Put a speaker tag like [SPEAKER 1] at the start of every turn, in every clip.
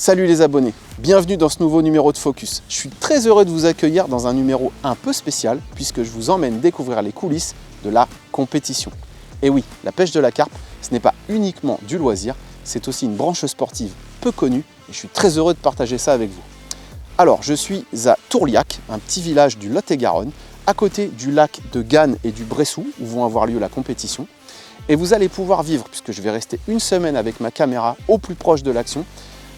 [SPEAKER 1] Salut les abonnés, bienvenue dans ce nouveau numéro de Focus. Je suis très heureux de vous accueillir dans un numéro un peu spécial puisque je vous emmène découvrir les coulisses de la compétition. Et oui, la pêche de la carpe, ce n'est pas uniquement du loisir, c'est aussi une branche sportive peu connue et je suis très heureux de partager ça avec vous. Alors, je suis à Tourliac, un petit village du Lot-et-Garonne, à côté du lac de Gannes et du Bressou où vont avoir lieu la compétition. Et vous allez pouvoir vivre, puisque je vais rester une semaine avec ma caméra au plus proche de l'action,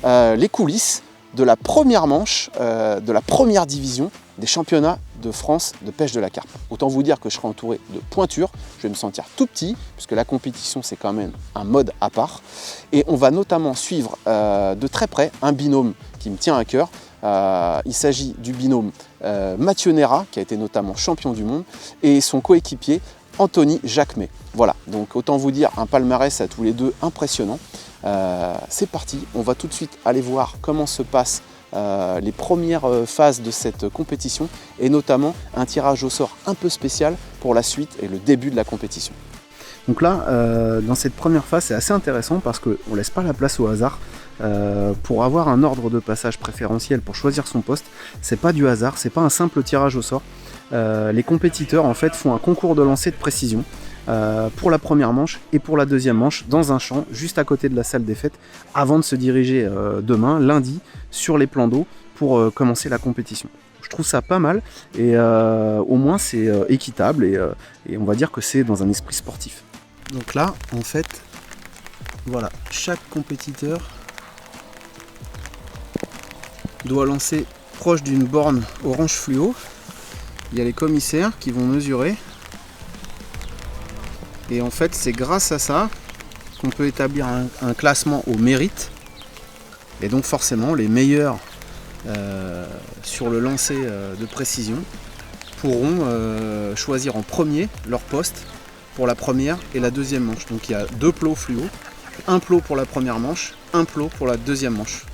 [SPEAKER 1] les coulisses de la première manche, de la première division des championnats de France de pêche de la carpe. Autant vous dire que je serai entouré de pointures, je vais me sentir tout petit, puisque la compétition c'est quand même un mode à part. Et on va notamment suivre de très près un binôme qui me tient à cœur. Il s'agit du binôme Mathieu Nera, qui a été notamment champion du monde, et son coéquipier Anthony Jacquemet. Voilà, donc autant vous dire un palmarès à tous les deux impressionnant. C'est parti, on va tout de suite aller voir comment se passent les premières phases de cette compétition et notamment un tirage au sort un peu spécial pour la suite et le début de la compétition. Donc là, dans cette première phase, c'est assez intéressant parce qu'on ne laisse pas la place au hasard. Pour avoir un ordre de passage préférentiel pour choisir son poste, c'est pas du hasard, c'est pas un simple tirage au sort. Les compétiteurs en fait font un concours de lancer de précision pour la première manche et pour la deuxième manche dans un champ juste à côté de la salle des fêtes avant de se diriger demain, lundi, sur les plans d'eau pour commencer la compétition. Je trouve ça pas mal et au moins c'est équitable et on va dire que c'est dans un esprit sportif. Donc là en fait voilà, chaque compétiteur doit lancer proche d'une borne orange fluo. Il y a les commissaires qui vont mesurer. Et en fait, c'est grâce à ça qu'on peut établir un classement au mérite. Et donc forcément, les meilleurs sur le lancer de précision pourront choisir en premier leur poste pour la première et la deuxième manche. Donc il y a 2 plots fluo, un plot pour la première manche, un plot pour la deuxième manche.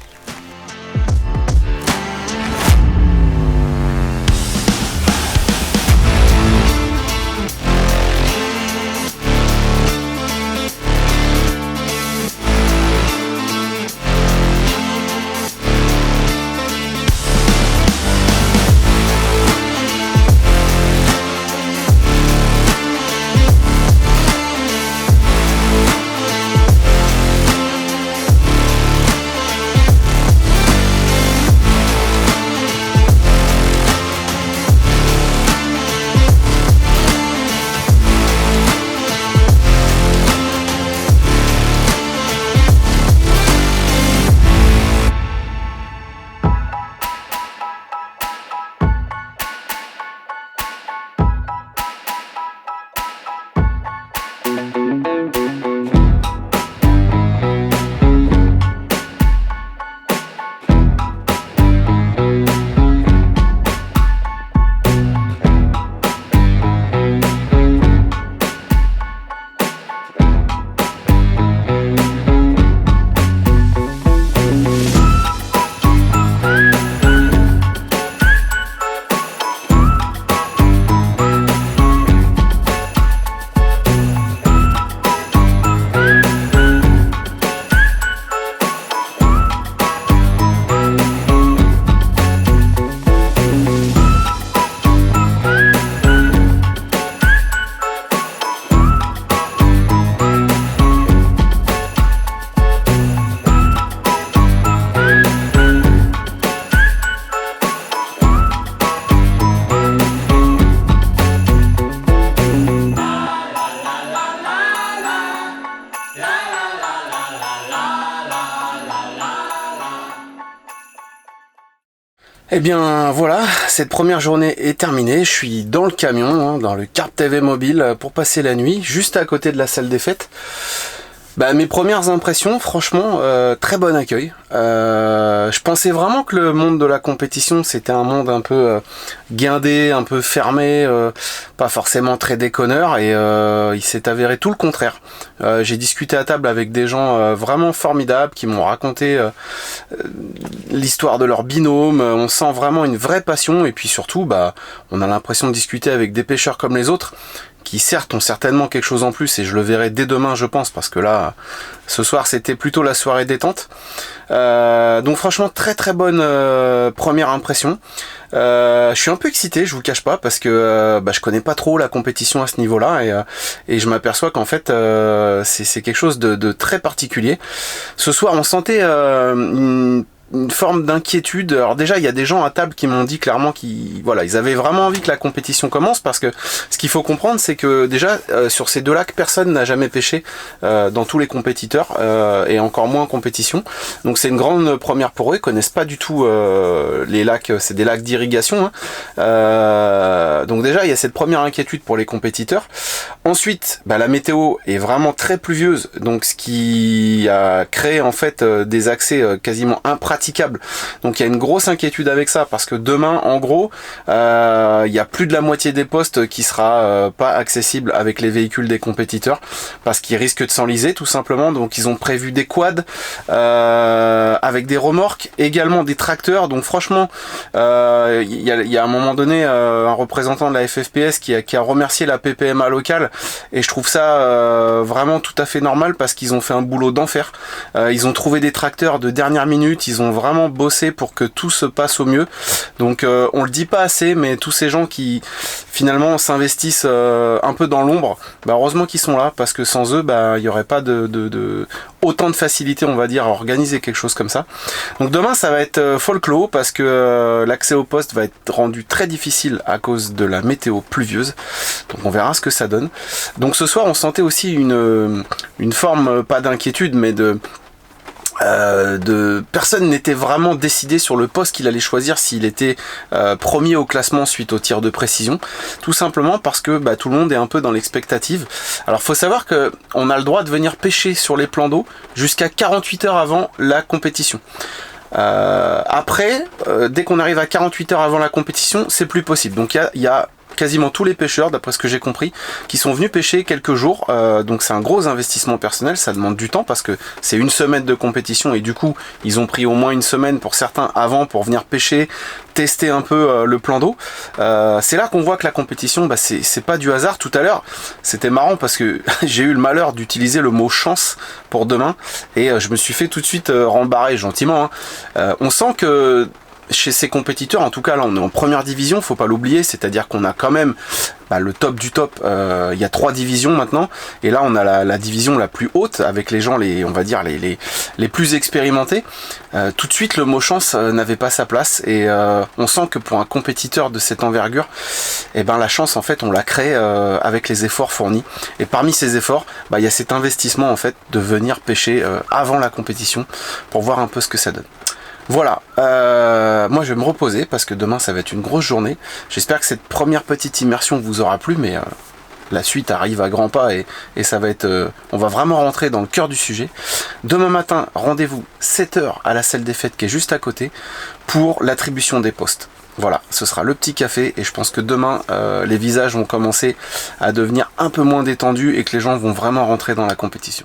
[SPEAKER 1] Et bien voilà, cette première journée est terminée, je suis dans le camion, dans le Carpe TV mobile pour passer la nuit, juste à côté de la salle des fêtes. Mes premières impressions, franchement, très bon accueil. Je pensais vraiment que le monde de la compétition, c'était un monde un peu guindé, un peu fermé, pas forcément très déconneur, et il s'est avéré tout le contraire. J'ai discuté à table avec des gens vraiment formidables qui m'ont raconté l'histoire de leur binôme. On sent vraiment une vraie passion, et puis surtout, on a l'impression de discuter avec des pêcheurs comme les autres, qui certes ont certainement quelque chose en plus, et je le verrai dès demain je pense, parce que là, ce soir c'était plutôt la soirée détente. Donc franchement très très bonne première impression. Je suis un peu excité, je vous cache pas, parce que je connais pas trop la compétition à ce niveau-là, et je m'aperçois qu'en fait c'est quelque chose de très particulier. Ce soir on sentait une forme d'inquiétude. Alors déjà, il y a des gens à table qui m'ont dit clairement qu'ils avaient vraiment envie que la compétition commence, parce que ce qu'il faut comprendre, c'est que déjà sur ces deux lacs, personne n'a jamais pêché dans tous les compétiteurs, et encore moins en compétition. Donc c'est une grande première pour eux. Ils connaissent pas du tout les lacs. C'est des lacs d'irrigation, hein. Donc déjà, il y a cette première inquiétude pour les compétiteurs. Ensuite, la météo est vraiment très pluvieuse, donc ce qui a créé en fait des accès quasiment impraticables. Donc il y a une grosse inquiétude avec ça, parce que demain en gros il y a plus de la moitié des postes qui sera pas accessible avec les véhicules des compétiteurs, parce qu'ils risquent de s'enliser tout simplement. Donc ils ont prévu des quads avec des remorques, également des tracteurs. Donc franchement il y a à un moment donné un représentant de la FFPS qui a remercié la PPMA locale, et je trouve ça vraiment tout à fait normal, parce qu'ils ont fait un boulot d'enfer. Ils ont trouvé des tracteurs de dernière minute, ils ont vraiment bossé pour que tout se passe au mieux. Donc on le dit pas assez, mais tous ces gens qui finalement s'investissent un peu dans l'ombre, heureusement qu'ils sont là, parce que sans eux il y aurait pas autant de facilité, on va dire, à organiser quelque chose comme ça. Donc demain ça va être folklore, parce que l'accès au poste va être rendu très difficile à cause de la météo pluvieuse. Donc on verra ce que ça donne. Donc ce soir on sentait aussi une forme, pas d'inquiétude, mais de personne n'était vraiment décidé sur le poste qu'il allait choisir, s'il était premier au classement suite au tir de précision, tout simplement parce que tout le monde est un peu dans l'expectative. Alors faut savoir que on a le droit de venir pêcher sur les plans d'eau jusqu'à 48 heures avant la compétition. Après, dès qu'on arrive à 48 heures avant la compétition, c'est plus possible. Donc il y a quasiment tous les pêcheurs, d'après ce que j'ai compris, qui sont venus pêcher quelques jours. Donc c'est un gros investissement personnel, ça demande du temps, parce que c'est une semaine de compétition, et du coup ils ont pris au moins une semaine pour certains avant, pour venir pêcher, tester un peu le plan d'eau. C'est là qu'on voit que la compétition, c'est pas du hasard. Tout à l'heure c'était marrant, parce que j'ai eu le malheur d'utiliser le mot chance pour demain, et je me suis fait tout de suite rembarrer gentiment, hein. On sent que chez ces compétiteurs, en tout cas là on est en première division, faut pas l'oublier, c'est-à-dire qu'on a quand même le top du top. Il y a 3 divisions maintenant, et là on a la division la plus haute, avec les gens, on va dire les plus expérimentés. Tout de suite le mot chance n'avait pas sa place, et on sent que pour un compétiteur de cette envergure, la chance en fait on la crée avec les efforts fournis. Et parmi ces efforts, il y a cet investissement en fait de venir pêcher avant la compétition pour voir un peu ce que ça donne. Voilà, moi je vais me reposer, parce que demain ça va être une grosse journée. J'espère que cette première petite immersion vous aura plu, mais la suite arrive à grands pas, et ça va être... on va vraiment rentrer dans le cœur du sujet. Demain matin, rendez-vous 7 h à la salle des fêtes qui est juste à côté pour l'attribution des postes. Voilà, ce sera le petit café, et je pense que demain les visages vont commencer à devenir un peu moins détendus, et que les gens vont vraiment rentrer dans la compétition.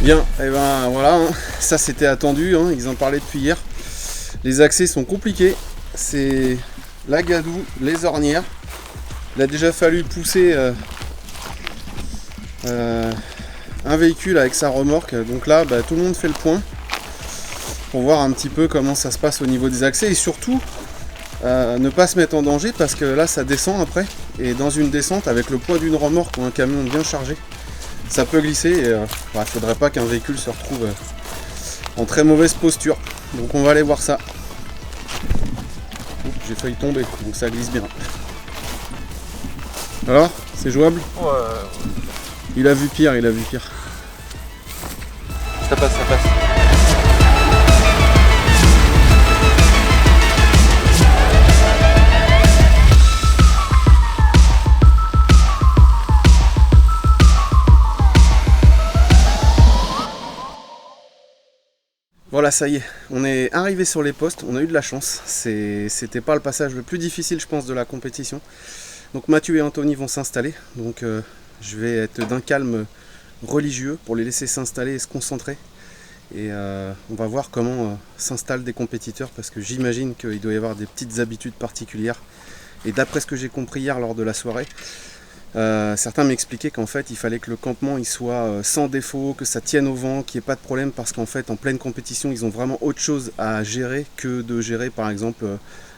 [SPEAKER 1] Bien, et voilà, ça c'était attendu, ils en parlaient depuis hier. Les accès sont compliqués, c'est la gadoue, les ornières. Il a déjà fallu pousser un véhicule avec sa remorque, donc là tout le monde fait le point pour voir un petit peu comment ça se passe au niveau des accès, et surtout ne pas se mettre en danger, parce que là ça descend après, et dans une descente avec le poids d'une remorque ou un camion bien chargé, ça peut glisser, et il faudrait pas qu'un véhicule se retrouve en très mauvaise posture. Donc on va aller voir ça. J'ai failli tomber, donc ça glisse bien. Alors, c'est jouable?
[SPEAKER 2] Ouais.
[SPEAKER 1] Il a vu pire, il a vu pire.
[SPEAKER 2] Ça passe, ça passe.
[SPEAKER 1] Voilà, ça y est, on est arrivé sur les postes, on a eu de la chance. C'était pas le passage le plus difficile, je pense, de la compétition. Donc Mathieu et Anthony vont s'installer. Donc je vais être d'un calme religieux pour les laisser s'installer et se concentrer. Et on va voir comment s'installent des compétiteurs, parce que j'imagine qu'il doit y avoir des petites habitudes particulières. Et d'après ce que j'ai compris hier lors de la soirée, certains m'expliquaient qu'en fait il fallait que le campement il soit sans défaut, que ça tienne au vent, qu'il n'y ait pas de problème, parce qu'en fait en pleine compétition ils ont vraiment autre chose à gérer que de gérer par exemple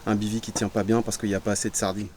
[SPEAKER 1] un bivy qui tient pas bien parce qu'il n'y a pas assez de sardines.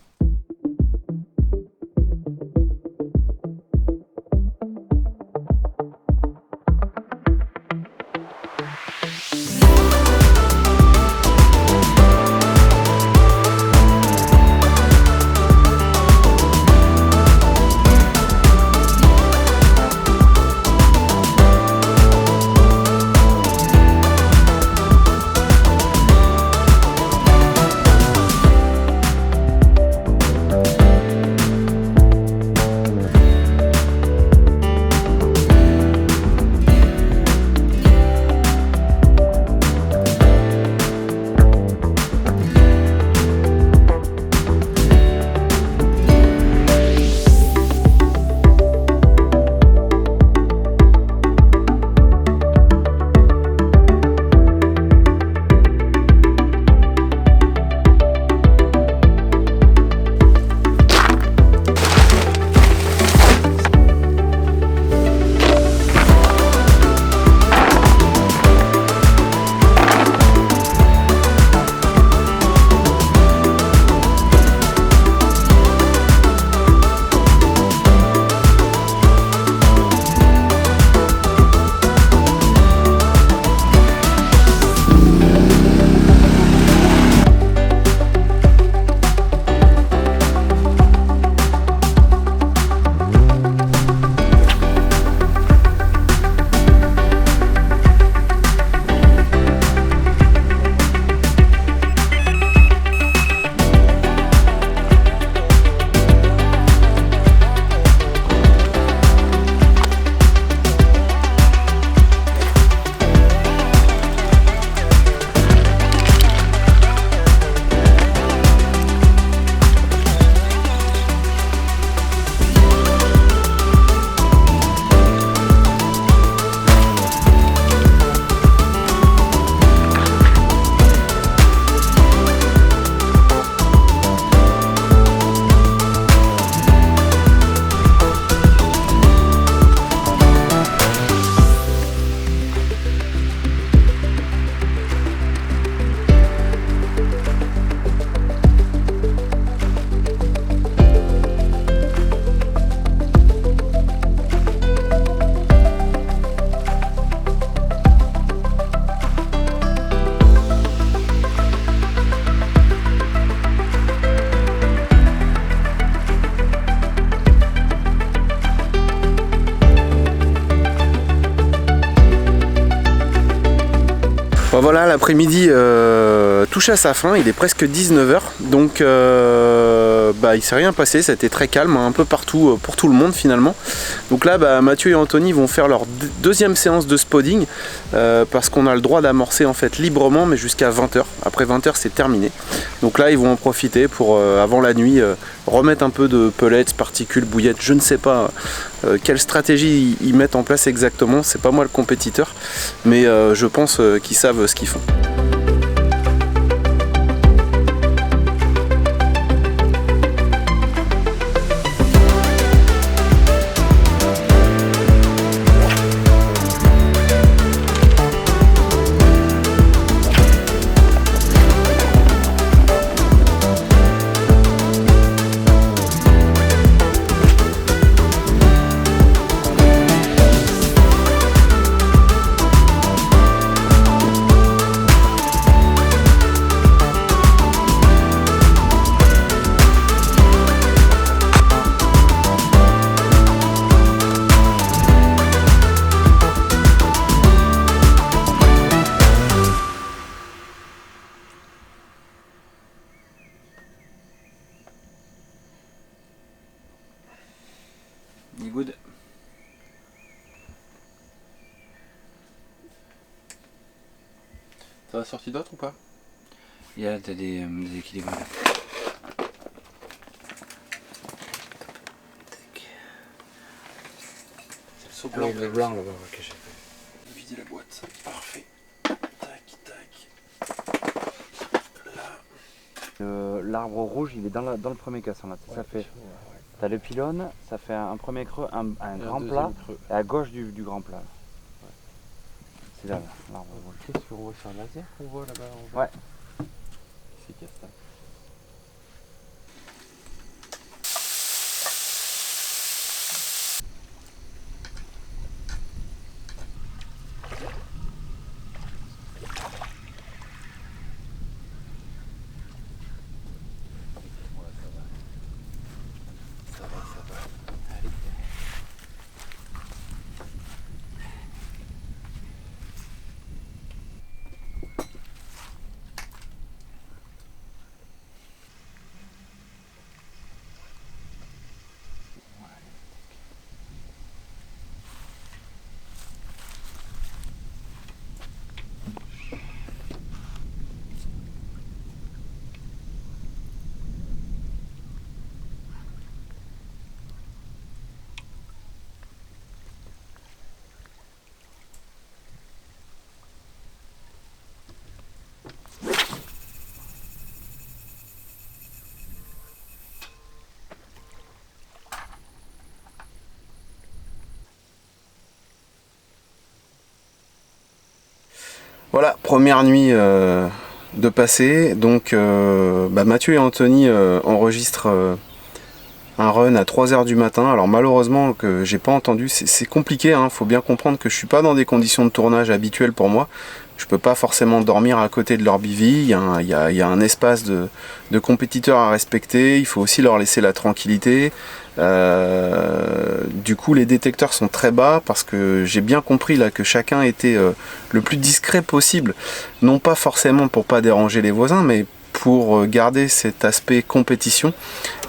[SPEAKER 1] Bon, voilà, l'après-midi touche à sa fin, il est presque 19 h, donc il s'est rien passé, ça a été très calme un peu partout pour tout le monde finalement. Donc là Mathieu et Anthony vont faire leur deuxième séance de spodding parce qu'on a le droit d'amorcer en fait librement, mais jusqu'à 20 h. Après 20 h c'est terminé. Donc là ils vont en profiter pour avant la nuit remettre un peu de pellets, particules, bouillettes, je ne sais pas quelle stratégie ils mettent en place exactement, c'est pas moi le compétiteur, mais je pense qu'ils savent ce qu'ils font. T'en as sorti d'autres ou pas?
[SPEAKER 2] Il y a des équilibres.
[SPEAKER 1] C'est le saut blanc.
[SPEAKER 2] Le blanc là-bas que j'ai fait.
[SPEAKER 1] Vider la boîte. Parfait. Tac, tac. Là.
[SPEAKER 2] L'arbre rouge, il est dans le premier caisson là. Ça fait. T'as le pylône, ça fait un premier creux, un grand plat, et à gauche du grand plat. Ouais. C'est là, l'arbre rouge.
[SPEAKER 1] Qu'est-ce qu'on voit sur un laser qu'on voit là-bas?
[SPEAKER 2] Ouais.
[SPEAKER 1] C'est qu'est-ce que ça? Voilà, première nuit de passé. Donc Mathieu et Anthony enregistrent un run à 3 h du matin. Alors malheureusement que j'ai pas entendu, c'est compliqué, hein. Faut bien comprendre que je suis pas dans des conditions de tournage habituelles pour moi. Je peux pas forcément dormir à côté de leur bivy. Il y a un espace de compétiteurs à respecter. Il faut aussi leur laisser la tranquillité. Du coup les détecteurs sont très bas parce que j'ai bien compris là que chacun était le plus discret possible, non pas forcément pour pas déranger les voisins, mais pour garder cet aspect compétition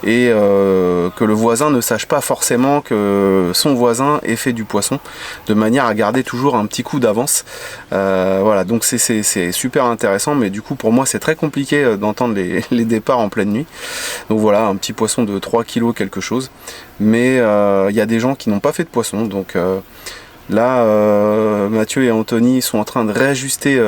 [SPEAKER 1] et que le voisin ne sache pas forcément que son voisin ait fait du poisson, de manière à garder toujours un petit coup d'avance. Voilà, donc c'est super intéressant, mais du coup pour moi c'est très compliqué d'entendre les départs en pleine nuit. Donc voilà, un petit poisson de 3 kg quelque chose, mais il y a des gens qui n'ont pas fait de poisson, donc là Mathieu et Anthony sont en train de réajuster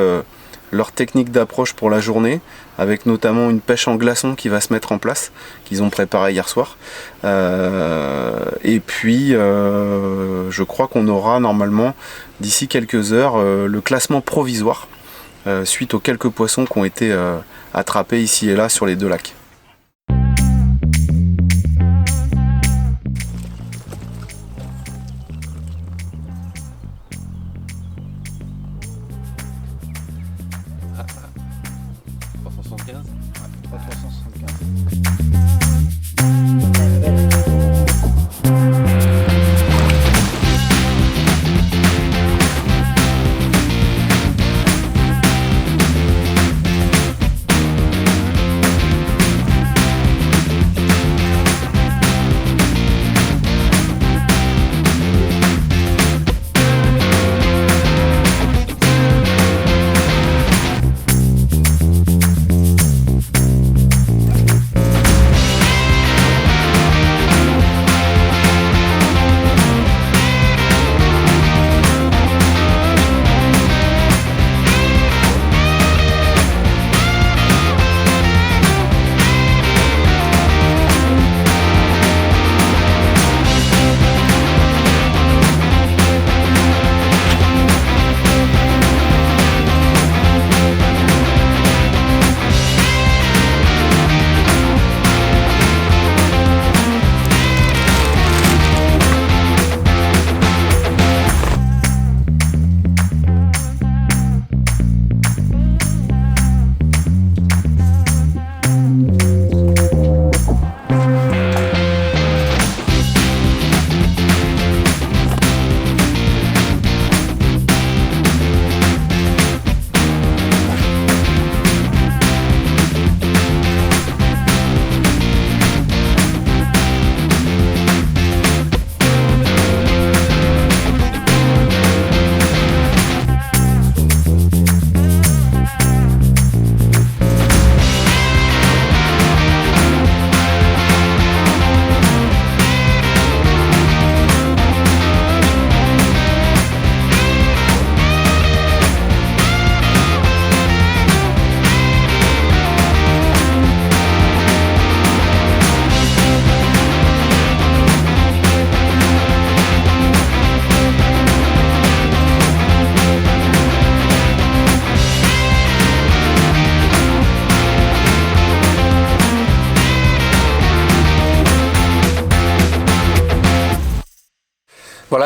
[SPEAKER 1] leur technique d'approche pour la journée, avec notamment une pêche en glaçon qui va se mettre en place, qu'ils ont préparé hier soir. Et puis je crois qu'on aura normalement d'ici quelques heures le classement provisoire suite aux quelques poissons qui ont été attrapés ici et là sur les deux lacs.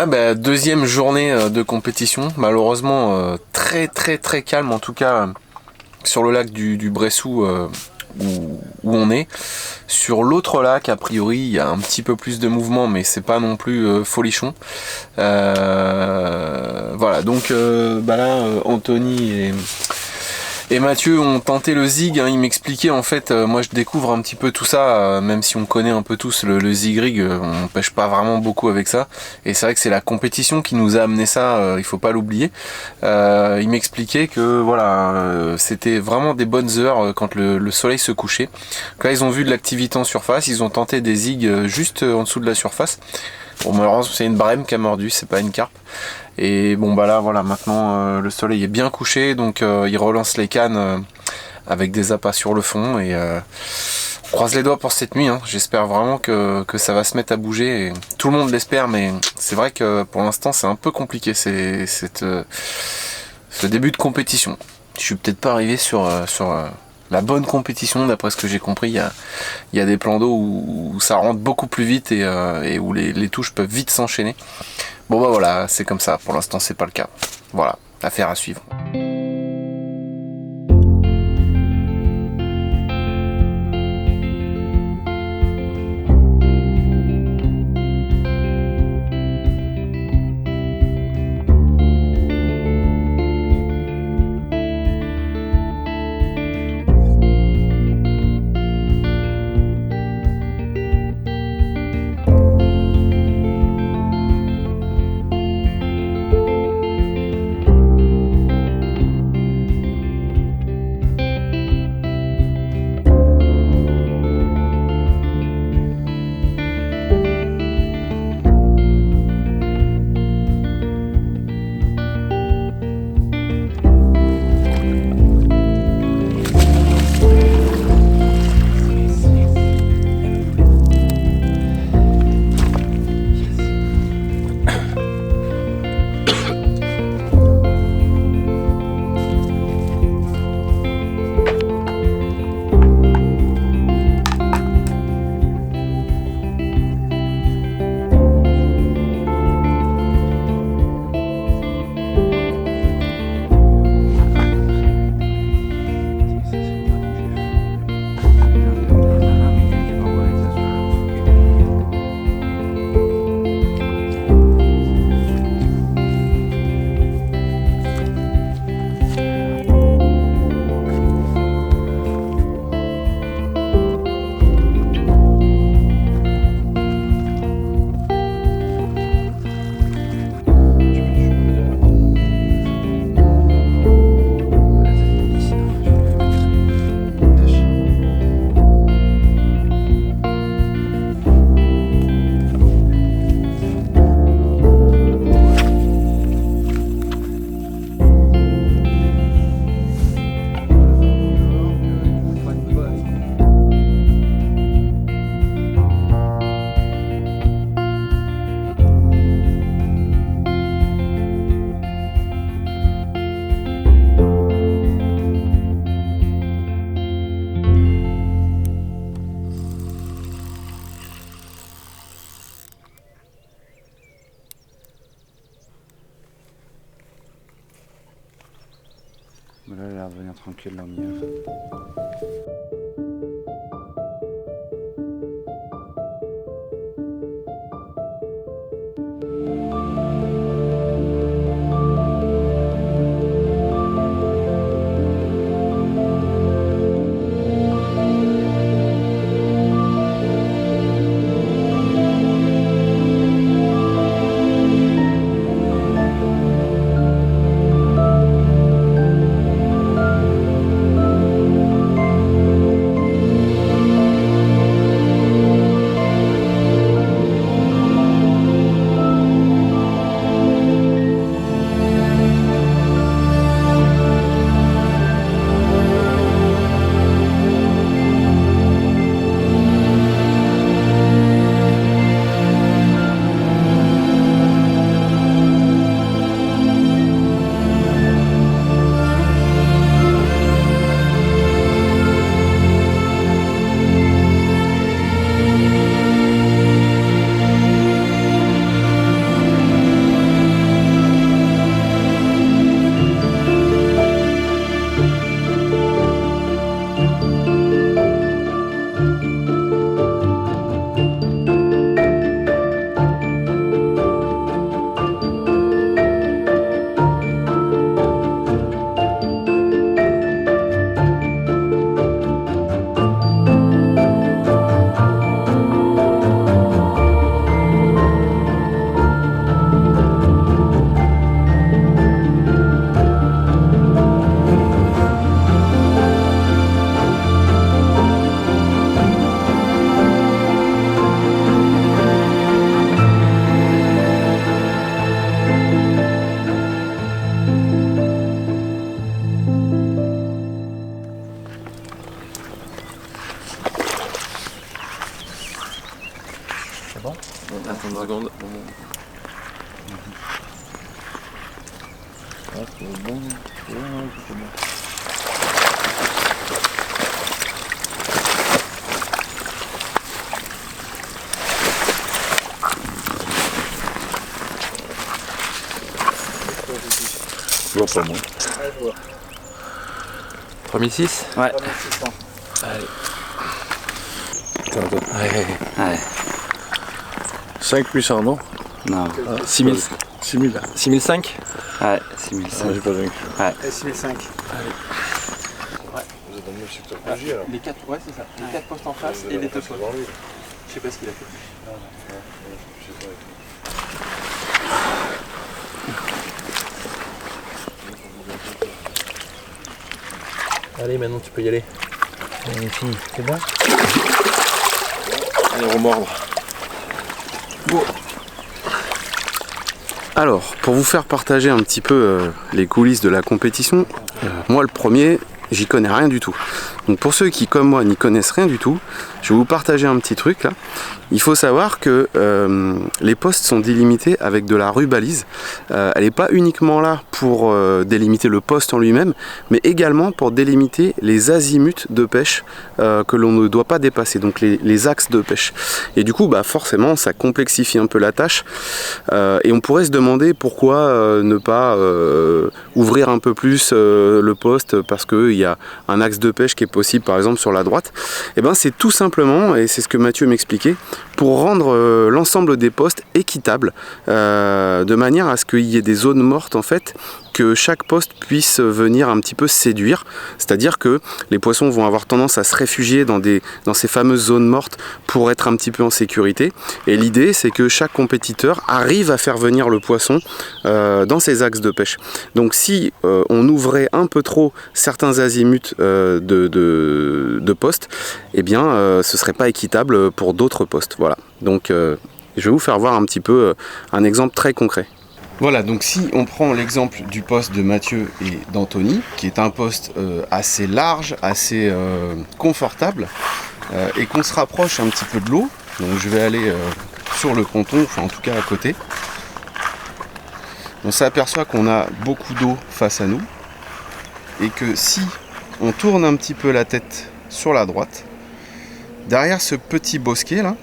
[SPEAKER 1] là, deuxième journée de compétition, malheureusement très calme, en tout cas sur le lac du Bressou où on est. Sur l'autre lac, a priori, il y a un petit peu plus de mouvement, mais c'est pas non plus folichon. Voilà, donc là, Anthony et Mathieu ont tenté le zig, hein. Ils m'expliquaient, en fait, moi je découvre un petit peu tout ça, même si on connaît un peu tous le zig rig, on pêche pas vraiment beaucoup avec ça, et c'est vrai que c'est la compétition qui nous a amené ça, il faut pas l'oublier. Ils m'expliquaient que voilà, c'était vraiment des bonnes heures quand le soleil se couchait. Donc là ils ont vu de l'activité en surface, ils ont tenté des zigs juste en dessous de la surface. Bon, malheureusement c'est une brème qui a mordu, c'est pas une carpe. Et bon là voilà, maintenant le soleil est bien couché, donc ils relancent les cannes avec des appâts sur le fond, et on croise les doigts pour cette nuit, hein. J'espère vraiment que ça va se mettre à bouger, et tout le monde l'espère, mais c'est vrai que pour l'instant c'est un peu compliqué, ce début de compétition. Je suis peut-être pas arrivé sur la bonne compétition, d'après ce que j'ai compris. Il y a des plans d'eau où ça rentre beaucoup plus vite, et où les touches peuvent vite s'enchaîner. Bon voilà, c'est comme ça, pour l'instant c'est pas le cas. Voilà, affaire à suivre.
[SPEAKER 2] Là, elle va revenir tranquille, là, au milieu.
[SPEAKER 3] 30 secondes. Ah, c'est bon. Je vois pas moi.
[SPEAKER 1] Ouais, je vois.
[SPEAKER 3] 3006.
[SPEAKER 2] Ouais.
[SPEAKER 1] 3600.
[SPEAKER 3] Allez.
[SPEAKER 2] Ouais.
[SPEAKER 3] 5800 non?
[SPEAKER 2] Non.
[SPEAKER 3] 6000. 6000. 6005.
[SPEAKER 2] Ouais, 6005.
[SPEAKER 3] J'ai pas vaincu.
[SPEAKER 1] Et 6005.
[SPEAKER 3] Allez.
[SPEAKER 1] Ouais.
[SPEAKER 3] Vous êtes dans le même secteur que J alors.
[SPEAKER 1] Les 4, ouais, c'est ça. Les 4 postes en face et les 2 postes. Je sais pas ce qu'il a fait.
[SPEAKER 3] Allez, maintenant tu peux y aller.
[SPEAKER 2] Les filles, c'est bon?
[SPEAKER 3] Allez, remordre.
[SPEAKER 1] Bon. Alors, pour vous faire partager un petit peu les coulisses de la compétition, moi le premier, j'y connais rien du tout. Donc pour ceux qui, comme moi, n'y connaissent rien du tout, je vais vous partager un petit truc là. Il faut savoir que les postes sont délimités avec de la rubalise. Elle n'est pas uniquement là pour délimiter le poste en lui-même, mais également pour délimiter les azimuts de pêche que l'on ne doit pas dépasser, donc les axes de pêche. Et du coup, bah, forcément, ça complexifie un peu la tâche. Et on pourrait se demander pourquoi ne pas ouvrir un peu plus le poste parce qu'il y a un axe de pêche qui est possible, par exemple, sur la droite. Et ben, c'est tout simplement, et c'est ce que Mathieu m'expliquait, pour rendre l'ensemble des postes équitables, de manière à ce qu'il y ait des zones mortes en fait, que chaque poste puisse venir un petit peu séduire, c'est-à-dire que les poissons vont avoir tendance à se réfugier dans ces fameuses zones mortes pour être un petit peu en sécurité, et l'idée c'est que chaque compétiteur arrive à faire venir le poisson dans ses axes de pêche. Donc si on ouvrait un peu trop certains azimuts de postes, eh bien ce serait pas équitable pour d'autres postes. Voilà, donc je vais vous faire voir un petit peu un exemple très concret. Voilà, donc si on prend l'exemple du poste de Mathieu et d'Anthony, qui est un poste assez large, assez confortable, et qu'on se rapproche un petit peu de l'eau, donc je vais aller sur le ponton, enfin en tout cas à côté, on s'aperçoit qu'on a beaucoup d'eau face à nous, et que si on tourne un petit peu la tête sur la droite, derrière ce petit bosquet là,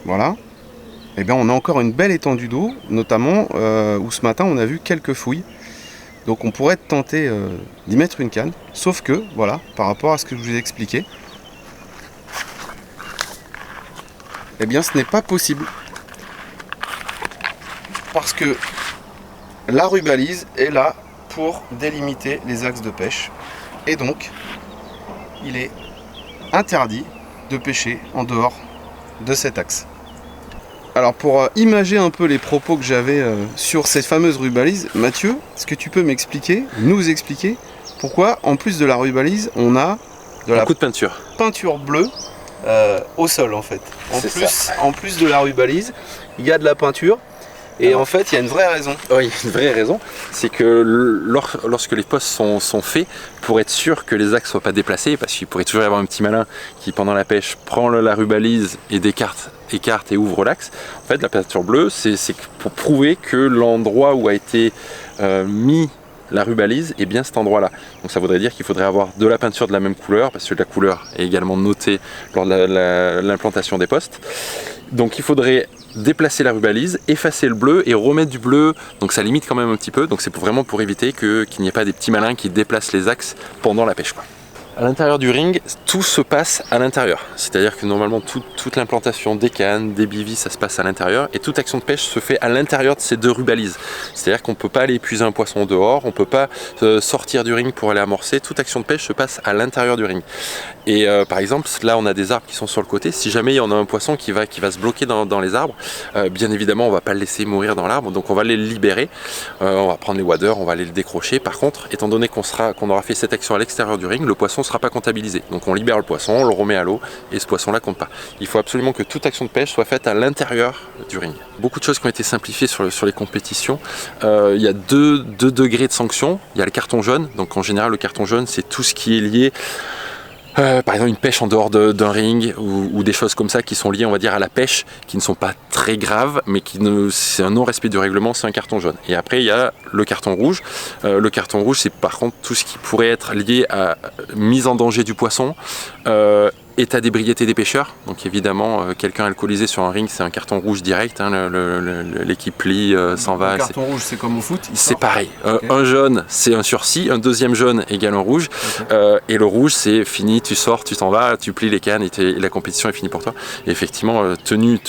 [SPEAKER 1] voilà, et bien on a encore une belle étendue d'eau, notamment où ce matin on a vu quelques fouilles. Donc on pourrait tenter d'y mettre une canne, sauf que, voilà, par rapport à ce que je vous ai expliqué, eh bien ce n'est pas possible. Parce que la rubalise est là pour délimiter les axes de pêche. Et donc, il est interdit de pêcher en dehors de cet axe. Alors pour imager un peu les propos que j'avais sur cette fameuse rubalise, Mathieu, est-ce que tu peux m'expliquer, nous expliquer, pourquoi en plus de la rubalise, on a de la
[SPEAKER 3] coup de peinture.
[SPEAKER 1] Peinture bleue au sol en fait. En plus de la rubalise, il y a de la peinture. Et en fait, il y a une vraie raison.
[SPEAKER 3] Oui, il y a une vraie raison, c'est que lorsque les postes sont faits, pour être sûr que les axes ne soient pas déplacés, parce qu'il pourrait toujours y avoir un petit malin qui, pendant la pêche, prend la rubalise et écarte et ouvre l'axe. En fait, la peinture bleue, c'est pour prouver que l'endroit où a été mis la rubalise est bien cet endroit-là. Donc ça voudrait dire qu'il faudrait avoir de la peinture de la même couleur, parce que la couleur est également notée lors de l'implantation des postes. Donc il faudrait déplacer la rubalise, effacer le bleu et remettre du bleu, donc ça limite quand même un petit peu, donc c'est vraiment pour éviter qu'il n'y ait pas des petits malins qui déplacent les axes pendant la pêche, quoi. À l'intérieur du ring, tout se passe à l'intérieur, c'est-à-dire que normalement toute l'implantation des cannes, des bivis, ça se passe à l'intérieur, et toute action de pêche se fait à l'intérieur de ces deux rubalises, c'est-à-dire qu'on ne peut pas aller épuiser un poisson dehors, on ne peut pas sortir du ring pour aller amorcer, toute action de pêche se passe à l'intérieur du ring. Et par exemple, là on a des arbres qui sont sur le côté, si jamais il y en a un poisson qui va se bloquer dans les arbres, bien évidemment on ne va pas le laisser mourir dans l'arbre, donc on va les libérer, on va prendre les waders, on va aller le décrocher. Par contre, étant donné qu'on aura fait cette action à l'extérieur du ring, le poisson ne sera pas comptabilisé. Donc on libère le poisson, on le remet à l'eau, et ce poisson-là compte pas. Il faut absolument que toute action de pêche soit faite à l'intérieur du ring. Beaucoup de choses qui ont été simplifiées sur les compétitions. Il y a deux degrés de sanction. Il y a le carton jaune, donc en général le carton jaune c'est tout ce qui est lié Par exemple une pêche en dehors d'un ring ou des choses comme ça qui sont liées on va dire à la pêche, qui ne sont pas très graves mais c'est un non-respect du règlement, c'est un carton jaune. Et après il y a le carton rouge. Le carton rouge c'est par contre tout ce qui pourrait être lié à mise en danger du poisson, état d'ébriété des pêcheurs. Donc évidemment quelqu'un alcoolisé sur un ring c'est un carton rouge direct, hein, l'équipe plie, s'en va.
[SPEAKER 1] Le carton rouge c'est comme au foot,
[SPEAKER 3] c'est pareil, un jaune c'est un sursis, un deuxième jaune égale un rouge, et le rouge c'est fini, tu sors, tu t'en vas, tu plies les cannes et la compétition est finie pour toi. Et effectivement tenue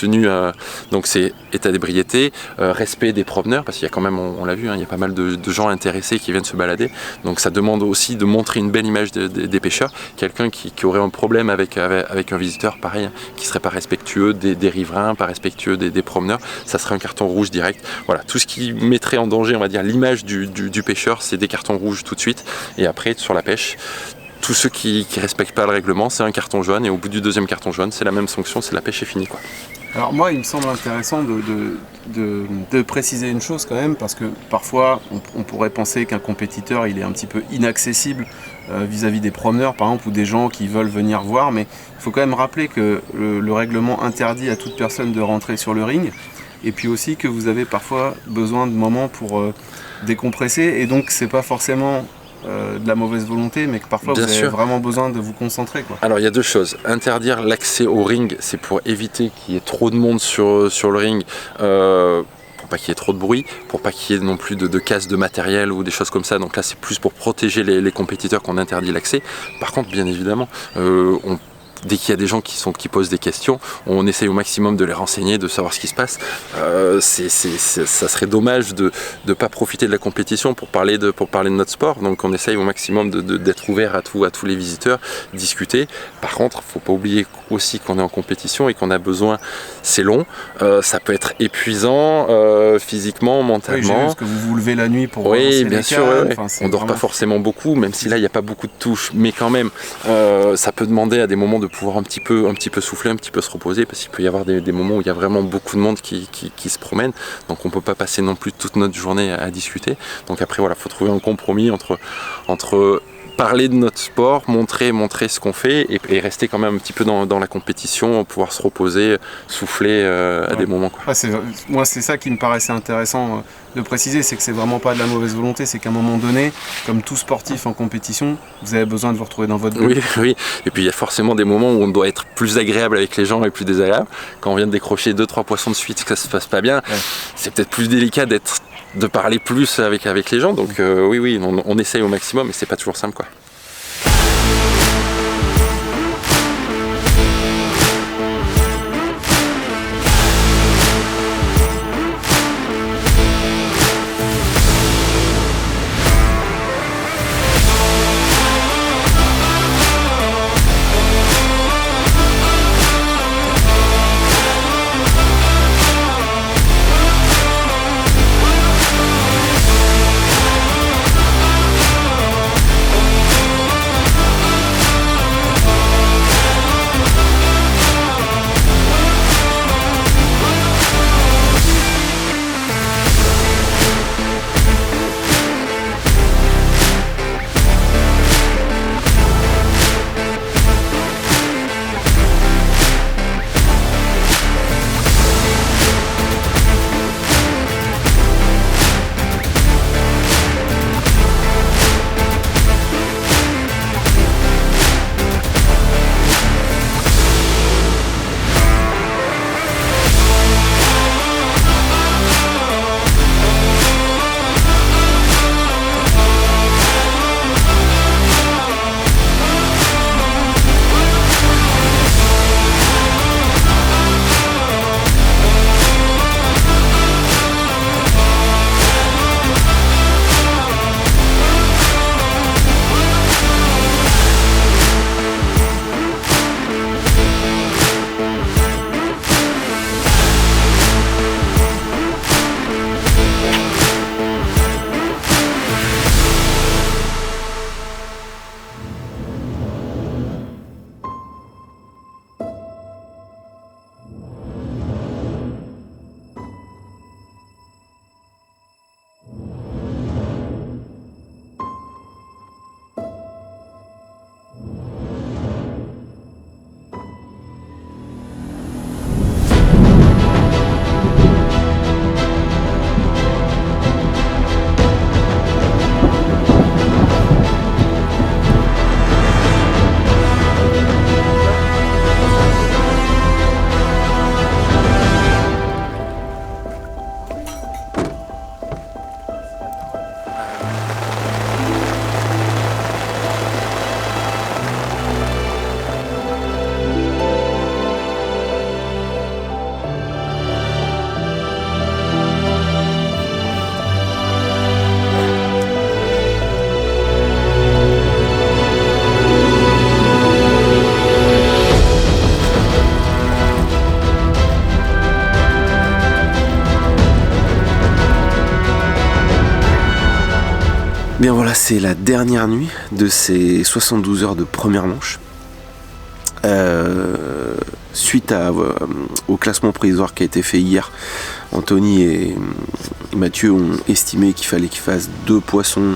[SPEAKER 3] donc c'est état d'ébriété, respect des promeneurs, parce qu'il y a quand même, on l'a vu, hein, il y a pas mal de gens intéressés qui viennent se balader, donc ça demande aussi de montrer une belle image des pêcheurs. Quelqu'un qui aurait un problème avec un visiteur, pareil, hein, qui serait pas respectueux des riverains, pas respectueux des promeneurs, ça serait un carton rouge direct. Voilà, tout ce qui mettrait en danger, on va dire, l'image du pêcheur, c'est des cartons rouges tout de suite. Et après, sur la pêche, tous ceux qui respectent pas le règlement, c'est un carton jaune. Et au bout du deuxième carton jaune, c'est la même sanction, c'est la pêche est finie, quoi.
[SPEAKER 1] Alors moi, il me semble intéressant de préciser une chose quand même, parce que parfois, on pourrait penser qu'un compétiteur, il est un petit peu inaccessible vis-à-vis des promeneurs, par exemple, ou des gens qui veulent venir voir, mais il faut quand même rappeler que le règlement interdit à toute personne de rentrer sur le ring, et puis aussi que vous avez parfois besoin de moments pour décompresser, et donc c'est pas forcément de la mauvaise volonté, mais que parfois vous avez vraiment besoin de vous concentrer, quoi.
[SPEAKER 3] Alors il y a deux choses. Interdire l'accès au ring, c'est pour éviter qu'il y ait trop de monde sur le ring, pour pas qu'il y ait trop de bruit, pour pas qu'il y ait non plus de casse de matériel ou des choses comme ça. Donc là c'est plus pour protéger les compétiteurs qu'on interdit l'accès. Par contre, bien évidemment, dès qu'il y a des gens qui posent des questions, on essaye au maximum de les renseigner, de savoir ce qui se passe. Ça serait dommage de ne pas profiter de la compétition pour parler de notre sport. Donc on essaye au maximum d'être ouvert à tous les visiteurs, discuter. Par contre, il ne faut pas oublier aussi qu'on est en compétition et qu'on a besoin, c'est long, ça peut être épuisant physiquement, mentalement.
[SPEAKER 1] Oui, j'ai vu parce que vous levez la nuit pour
[SPEAKER 3] oui, bien sûr,
[SPEAKER 1] cannes.
[SPEAKER 3] Ouais. Enfin, on ne dort pas forcément beaucoup, même si là il n'y a pas beaucoup de touches, mais quand même, ça peut demander à des moments de pouvoir un petit peu souffler, un petit peu se reposer, parce qu'il peut y avoir des moments où il y a vraiment beaucoup de monde qui se promène, donc on ne peut pas passer non plus toute notre journée à discuter. Donc après voilà, il faut trouver un compromis entre parler de notre sport, montrer ce qu'on fait et rester quand même un petit peu dans la compétition, pouvoir se reposer, souffler à des moments, quoi.
[SPEAKER 1] Moi c'est ça qui me paraissait intéressant de préciser, c'est que c'est vraiment pas de la mauvaise volonté, c'est qu'à un moment donné, comme tout sportif en compétition, vous avez besoin de vous retrouver dans votre bulle.
[SPEAKER 3] Oui, et puis il y a forcément des moments où on doit être plus agréable avec les gens et plus désagréable. Quand on vient de décrocher 2-3 poissons de suite, que ça se passe pas bien, c'est peut-être plus délicat de parler plus avec les gens, donc oui, on essaye au maximum, mais c'est pas toujours simple, quoi.
[SPEAKER 1] Bien voilà, c'est la dernière nuit de ces 72 heures de première manche. Suite au classement provisoire qui a été fait hier, Anthony et Mathieu ont estimé qu'il fallait qu'ils fassent 2 poissons,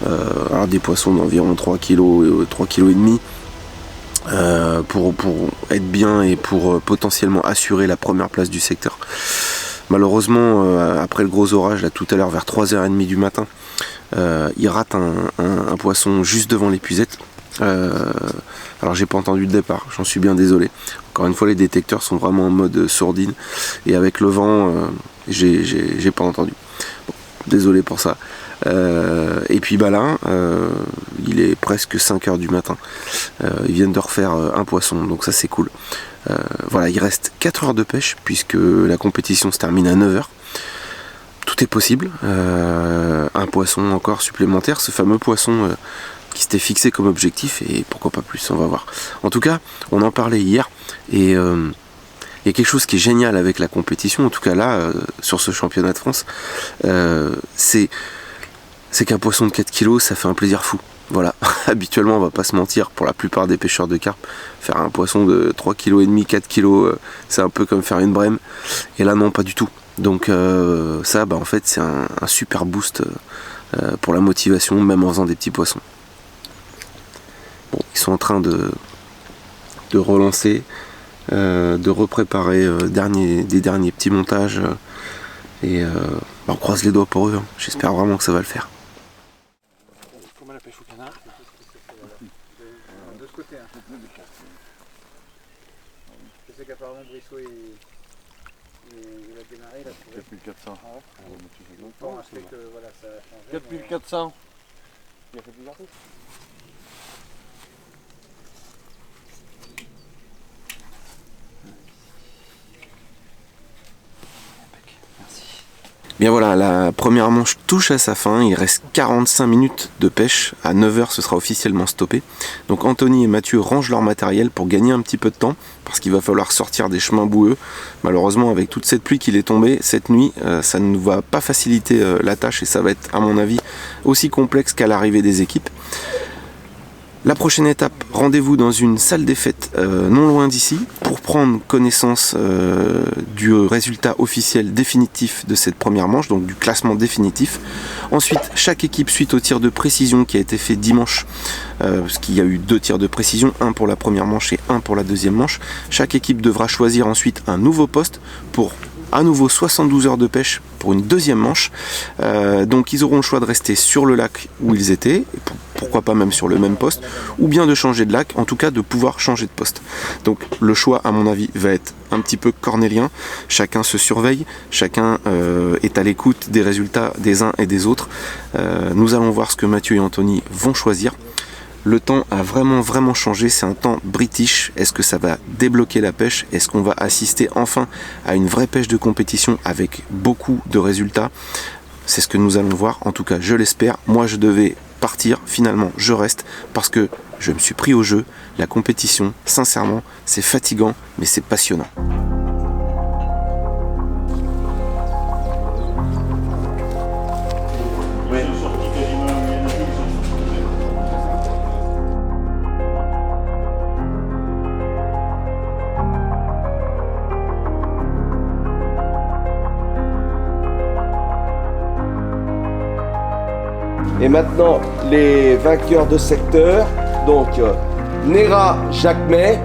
[SPEAKER 1] alors des poissons d'environ 3 kg et 3 kg et demi, pour être bien et pour potentiellement assurer la première place du secteur. Malheureusement, après le gros orage là tout à l'heure vers 3h30 du matin, il rate un poisson juste devant l'épuisette. Alors j'ai pas entendu le départ, j'en suis bien désolé. Encore une fois, les détecteurs sont vraiment en mode sourdine et avec le vent, j'ai pas entendu. Bon, désolé pour ça. Et puis bah là, il est presque 5h du matin. Ils viennent de refaire un poisson, donc ça c'est cool. Voilà, il reste 4 heures de pêche puisque la compétition se termine à 9h. Tout est possible. Un poisson encore supplémentaire, ce fameux poisson qui s'était fixé comme objectif, et pourquoi pas plus, on va voir. En tout cas, on en parlait hier, et il y a quelque chose qui est génial avec la compétition, en tout cas là, sur ce championnat de France, c'est qu'un poisson de 4 kg, ça fait un plaisir fou. Voilà, habituellement on va pas se mentir, pour la plupart des pêcheurs de carpe, faire un poisson de 3 kg et demi, 4 kg, c'est un peu comme faire une brème, et là non, pas du tout. Donc ça, bah, en fait, c'est un super boost pour la motivation, même en faisant des petits poissons. Bon, ils sont en train de relancer, de repréparer des derniers petits montages, et bah, on croise les doigts pour eux, hein. J'espère vraiment que ça va le faire.
[SPEAKER 4] Comme à la pêche au canard. De ce côté, hein. Je sais qu'apparemment Brissot il a démarré là.
[SPEAKER 5] 4400.
[SPEAKER 4] Bon, je sais que voilà, ça a changé.
[SPEAKER 5] 4400.
[SPEAKER 4] Il a fait plusieurs trucs.
[SPEAKER 1] Bien voilà, la première manche touche à sa fin, il reste 45 minutes de pêche, à 9h ce sera officiellement stoppé. Donc Anthony et Mathieu rangent leur matériel pour gagner un petit peu de temps, parce qu'il va falloir sortir des chemins boueux. Malheureusement, avec toute cette pluie qui est tombée cette nuit, ça ne va pas faciliter la tâche, et ça va être à mon avis aussi complexe qu'à l'arrivée des équipes. La prochaine étape, rendez-vous dans une salle des fêtes non loin d'ici pour prendre connaissance du résultat officiel définitif de cette première manche, donc du classement définitif. Ensuite, chaque équipe, suite au tir de précision qui a été fait dimanche, parce qu'il y a eu 2 tirs de précision, un pour la première manche et un pour la deuxième manche, chaque équipe devra choisir ensuite un nouveau poste pour à nouveau 72 heures de pêche pour une deuxième manche. Donc ils auront le choix de rester sur le lac où ils étaient, pourquoi pas même sur le même poste, ou bien de changer de lac, en tout cas de pouvoir changer de poste. Donc le choix à mon avis va être un petit peu cornélien, chacun se surveille, chacun est à l'écoute des résultats des uns et des autres. Nous allons voir ce que Mathieu et Anthony vont choisir. Le temps a vraiment changé, c'est un temps british. Est-ce que ça va débloquer la pêche? Est-ce qu'on va assister enfin à une vraie pêche de compétition avec beaucoup de résultats? C'est ce que nous allons voir, en tout cas je l'espère. Moi je devais partir, finalement je reste parce que je me suis pris au jeu. La compétition, sincèrement, c'est fatigant mais c'est passionnant.
[SPEAKER 6] Et maintenant, les vainqueurs de secteur, donc Nera Jacquemet,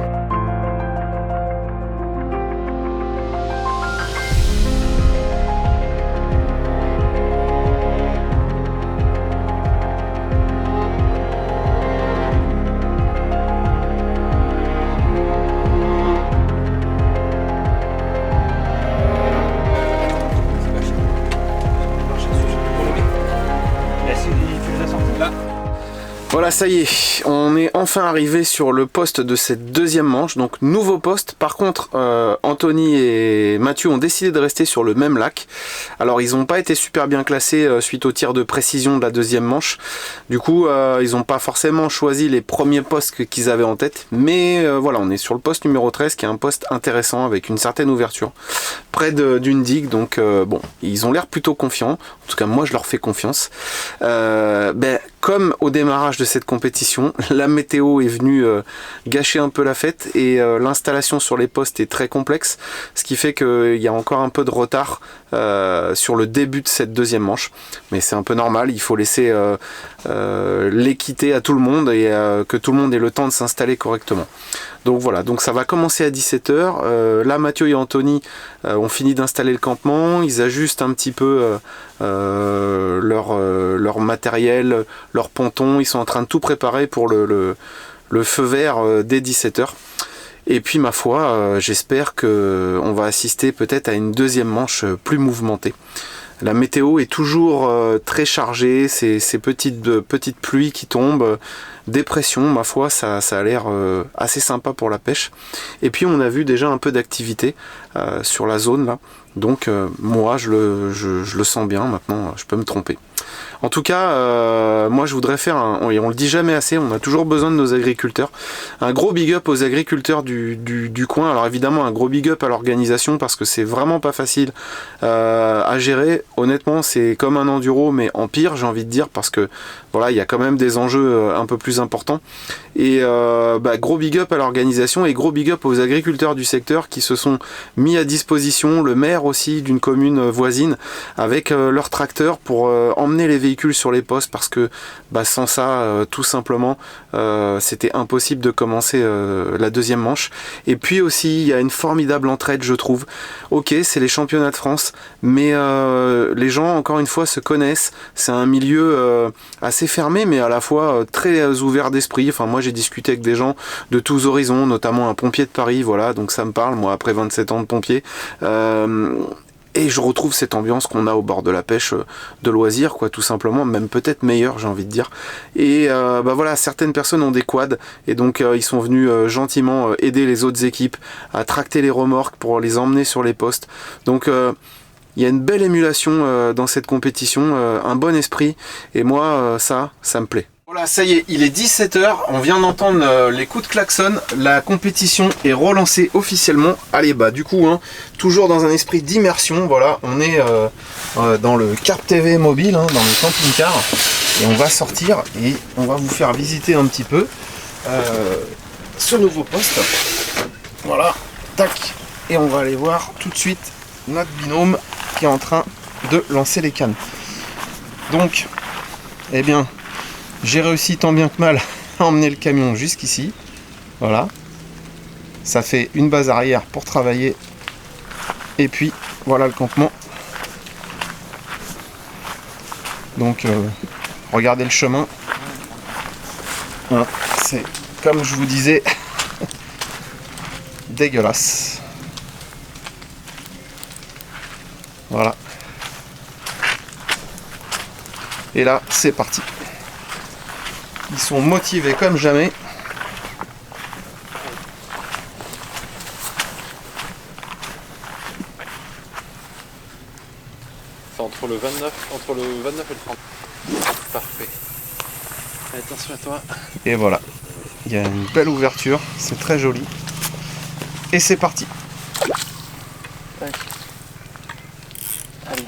[SPEAKER 1] Voilà, ça y est, on est enfin arrivé sur le poste de cette deuxième manche, donc nouveau poste. Par contre, Anthony et Mathieu ont décidé de rester sur le même lac. Alors, ils n'ont pas été super bien classés suite au tir de précision de la deuxième manche. Du coup, ils n'ont pas forcément choisi les premiers postes qu'ils avaient en tête. Mais voilà, on est sur le poste numéro 13, qui est un poste intéressant avec une certaine ouverture, près d'une digue. Donc, bon, ils ont l'air plutôt confiants. En tout cas, moi, je leur fais confiance. Comme au démarrage de cette compétition, la météo est venue gâcher un peu la fête et l'installation sur les postes est très complexe, ce qui fait qu'il y a encore un peu de retard sur le début de cette deuxième manche. Mais c'est un peu normal, il faut laisser l'équité à tout le monde et que tout le monde ait le temps de s'installer correctement. Donc voilà, donc ça va commencer à 17 h. Là, Mathieu et Anthony ont fini d'installer le campement, ils ajustent un petit peu leur matériel, leur ponton, ils sont en train de tout préparer pour le feu vert dès 17 h. Et puis ma foi, j'espère qu'on va assister peut-être à une deuxième manche plus mouvementée. La météo est toujours très chargée, ces petites pluies qui tombent, des pressions, ma foi, ça a l'air assez sympa pour la pêche. Et puis on a vu déjà un peu d'activité sur la zone là, donc moi je le sens bien, maintenant je peux me tromper. En tout cas, moi je voudrais faire et on le dit jamais assez, on a toujours besoin de nos agriculteurs. Un gros big up aux agriculteurs du coin. Alors évidemment un gros big up à l'organisation parce que c'est vraiment pas facile à gérer. Honnêtement, c'est comme un enduro mais en pire, j'ai envie de dire, parce que voilà, il y a quand même des enjeux un peu plus importants. Et gros big up à l'organisation et gros big up aux agriculteurs du secteur qui se sont mis à disposition, le maire aussi d'une commune voisine, avec leur tracteur pour emmener les véhicules sur les postes, parce que sans ça, tout simplement, c'était impossible de commencer la deuxième manche. Et puis aussi, il y a une formidable entraide, je trouve. Ok, c'est les championnats de France, mais les gens, encore une fois, se connaissent. C'est un milieu assez fermé, mais à la fois très ouvert d'esprit. Enfin, moi, j'ai discuté avec des gens de tous horizons, notamment un pompier de Paris, voilà, donc ça me parle, moi, après 27 ans de pompier. Et je retrouve cette ambiance qu'on a au bord de la pêche de loisirs, quoi, tout simplement, même peut-être meilleure, j'ai envie de dire. Et voilà, certaines personnes ont des quads, et donc ils sont venus gentiment aider les autres équipes à tracter les remorques pour les emmener sur les postes. Donc il y a une belle émulation dans cette compétition, un bon esprit, et moi, ça me plaît. Voilà, ça y est, il est 17 h, on vient d'entendre les coups de klaxon, la compétition est relancée officiellement. Allez, du coup, toujours dans un esprit d'immersion, voilà, on est dans le Carp TV mobile, dans le camping-car, et on va sortir et on va vous faire visiter un petit peu ce nouveau poste. Voilà, tac, et on va aller voir tout de suite notre binôme qui est en train de lancer les cannes. Donc, eh bien, j'ai réussi tant bien que mal à emmener le camion jusqu'ici. Voilà. Ça fait une base arrière pour travailler. Et puis, voilà le campement. Donc, regardez le chemin. C'est, comme je vous disais, dégueulasse. Voilà. Et là, c'est parti. Ils sont motivés comme jamais.
[SPEAKER 3] C'est entre le 29 et le 30. Parfait. Attention à toi.
[SPEAKER 1] Et voilà. Il y a une belle ouverture. C'est très joli. Et c'est parti.
[SPEAKER 2] Tac. Allez.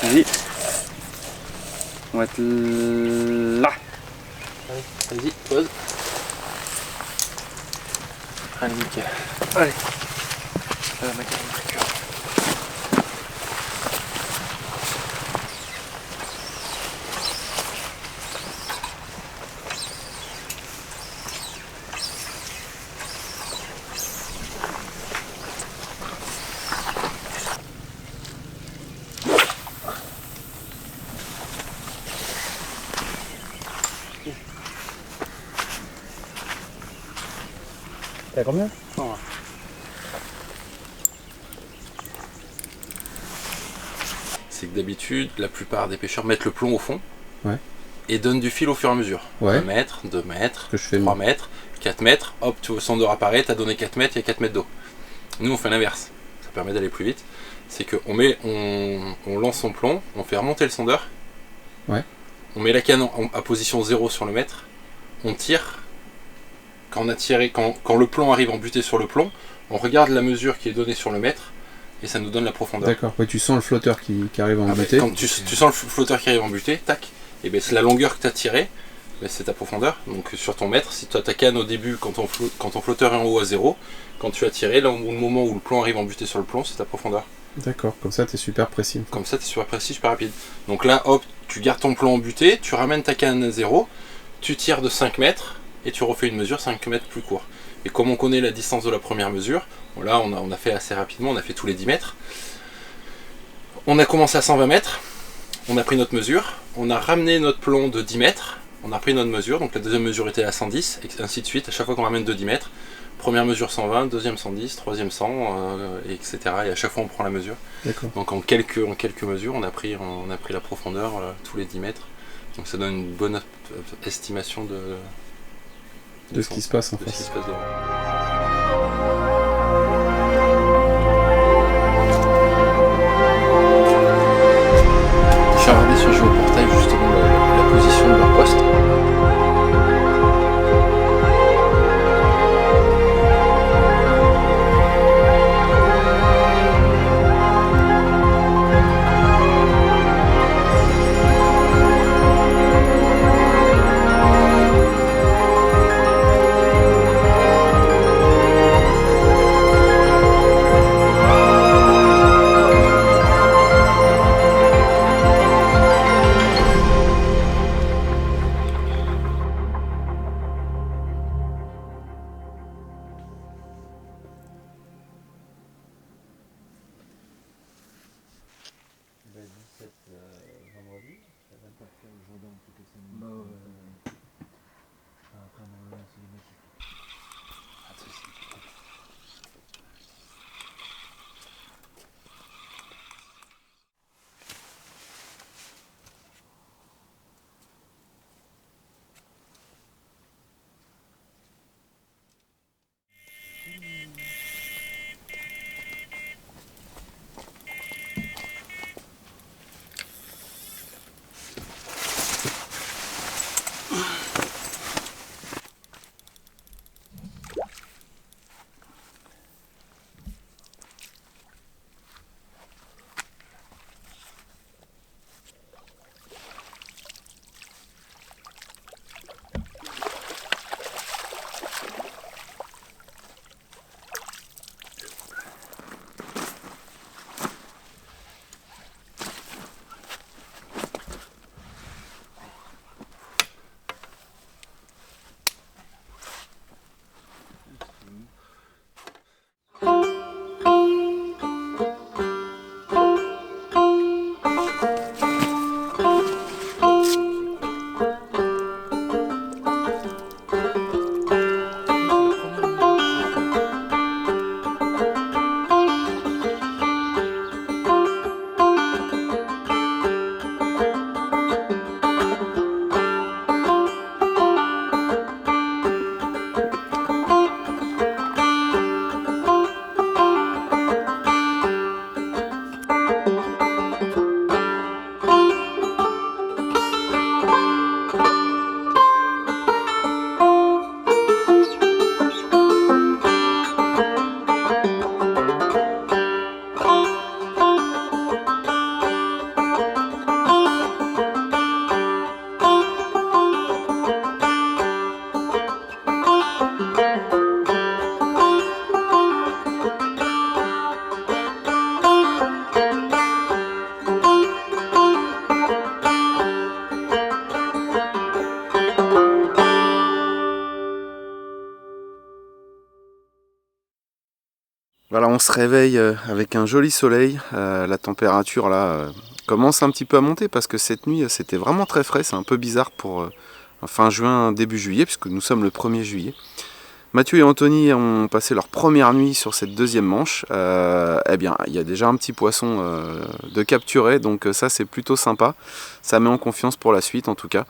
[SPEAKER 2] Vas-y. On va être là.
[SPEAKER 3] Vas-y, pose. Allez, nickel.
[SPEAKER 1] Allez.
[SPEAKER 3] Ma canne est très cure.
[SPEAKER 2] T'as combien?
[SPEAKER 3] C'est que d'habitude, la plupart des pêcheurs mettent le plomb au fond.
[SPEAKER 1] Ouais.
[SPEAKER 3] Et donnent du fil au fur et à mesure.
[SPEAKER 1] Ouais.
[SPEAKER 3] 1 mètre, 2 mètres,
[SPEAKER 1] Que je fais
[SPEAKER 3] 3 mètres, 4 mètres, hop, tu vois le sondeur apparaît, t'as donné 4 mètres, il y a 4 mètres d'eau. Nous on fait l'inverse, ça permet d'aller plus vite. C'est qu'on on lance son plomb, on fait remonter le sondeur,
[SPEAKER 1] ouais.
[SPEAKER 3] On met la canne à position 0 sur le mètre, on tire, quand le plomb arrive en butée sur le plomb, on regarde la mesure qui est donnée sur le mètre, et ça nous donne la profondeur.
[SPEAKER 1] D'accord, ouais, tu sens le flotteur qui arrive en butée.
[SPEAKER 3] Quand tu sens le flotteur qui arrive en butée, tac, et ben c'est la longueur que tu as tirée, ben c'est ta profondeur. Donc sur ton mètre, si tu as ta canne au début, quand ton flotteur est en haut à 0, quand tu as tiré, là au moment où le plomb arrive en butée sur le plomb, c'est ta profondeur.
[SPEAKER 1] D'accord, comme ça tu es super précis.
[SPEAKER 3] Comme ça tu es super précis, super rapide. Donc là, hop, tu gardes ton plomb en butée, tu ramènes ta canne à 0, tu tires de 5 mètres, et tu refais une mesure 5 mètres plus court. Et comme on connaît la distance de la première mesure, bon là on a fait assez rapidement, on a fait tous les 10 mètres. On a commencé à 120 mètres, on a pris notre mesure, on a ramené notre plomb de 10 mètres, on a pris notre mesure, donc la deuxième mesure était à 110, et ainsi de suite, à chaque fois qu'on ramène de 10 mètres, première mesure 120, deuxième 110, troisième 100, etc. Et à chaque fois on prend la mesure. Donc en quelques mesures, on a pris la profondeur tous les 10 mètres, donc ça donne une bonne estimation
[SPEAKER 1] de ce qui se passe en fait.
[SPEAKER 3] Je vais regarder sur géoportail justement la position de leur poste.
[SPEAKER 1] Voilà, on se réveille avec un joli soleil. La température là commence un petit peu à monter parce que cette nuit c'était vraiment très frais. C'est un peu bizarre pour fin juin, début juillet, puisque nous sommes le 1er juillet. Mathieu et Anthony ont passé leur première nuit sur cette deuxième manche. Eh bien, il y a déjà un petit poisson de capturé, donc ça c'est plutôt sympa. Ça met en confiance pour la suite en tout cas.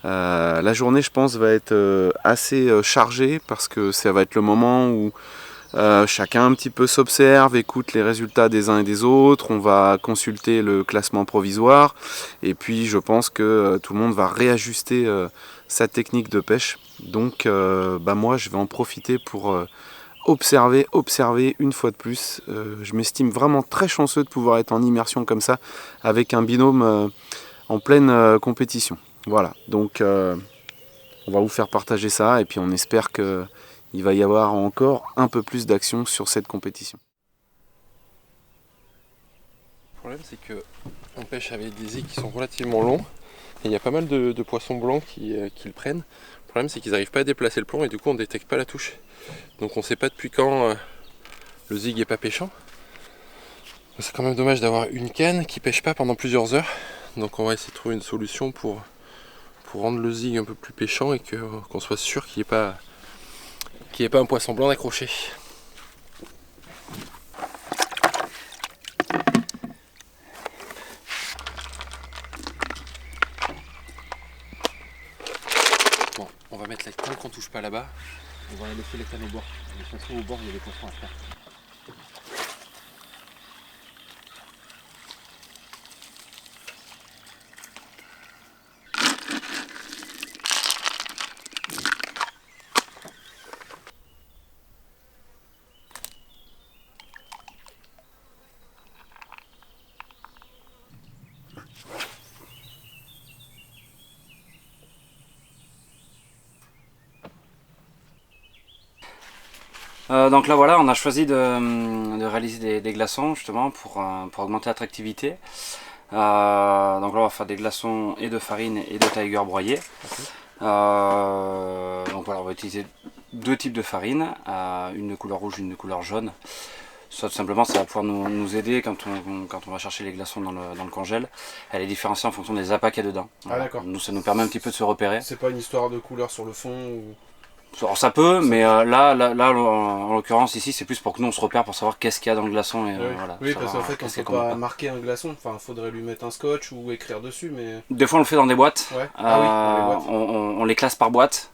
[SPEAKER 1] La journée, je pense, va être assez chargée parce que ça va être le moment où chacun un petit peu s'observe, écoute les résultats des uns et des autres. On va consulter le classement provisoire et puis je pense que tout le monde va réajuster sa technique de pêche. Donc moi je vais en profiter pour observer une fois de plus. Je m'estime vraiment très chanceux de pouvoir être en immersion comme ça avec un binôme en pleine compétition. Voilà, donc on va vous faire partager ça et puis on espère qu'il va y avoir encore un peu plus d'action sur cette compétition.
[SPEAKER 3] Le problème c'est que on pêche avec des aiguilles qui sont relativement longs et il y a pas mal de poissons blancs qui le prennent. Le problème c'est qu'ils n'arrivent pas à déplacer le plomb et du coup on ne détecte pas la touche. Donc on ne sait pas depuis quand le zig est pas pêchant. C'est quand même dommage d'avoir une canne qui pêche pas pendant plusieurs heures. Donc on va essayer de trouver une solution pour rendre le zig un peu plus pêchant et qu'on soit sûr qu'il n'y ait pas un poisson blanc accroché. Bon, on va mettre la canne qu'on touche pas là-bas. On va laisser les cannes au bord. De toute façon, au bord, il y a des poissons à faire.
[SPEAKER 2] Donc là voilà, on a choisi de réaliser des glaçons justement pour augmenter l'attractivité. Donc là on va faire des glaçons et de farine et de tiger broyé. Donc voilà, on va utiliser deux types de farine, une de couleur rouge, une de couleur jaune. Ça tout simplement ça va pouvoir nous aider quand on va chercher les glaçons dans le congèle, à les différencier en fonction des appâts qu'il y a dedans.
[SPEAKER 1] Ah d'accord.
[SPEAKER 2] Nous ça nous permet un petit peu de se repérer.
[SPEAKER 1] C'est pas une histoire de couleur sur le fond ou...
[SPEAKER 2] Alors ça peut, mais là en l'occurrence ici c'est plus pour que nous on se repère pour savoir qu'est-ce qu'il y a dans le glaçon et voilà.
[SPEAKER 1] Oui, parce qu'en fait on
[SPEAKER 2] qu'est-ce
[SPEAKER 1] peut
[SPEAKER 2] qu'il y a
[SPEAKER 1] pas
[SPEAKER 2] comme
[SPEAKER 1] marquer un glaçon, enfin faudrait lui mettre un scotch ou écrire dessus mais...
[SPEAKER 2] Des fois on le fait dans des boîtes,
[SPEAKER 1] Ouais. Ah oui, dans les boîtes.
[SPEAKER 2] on les classe par boîte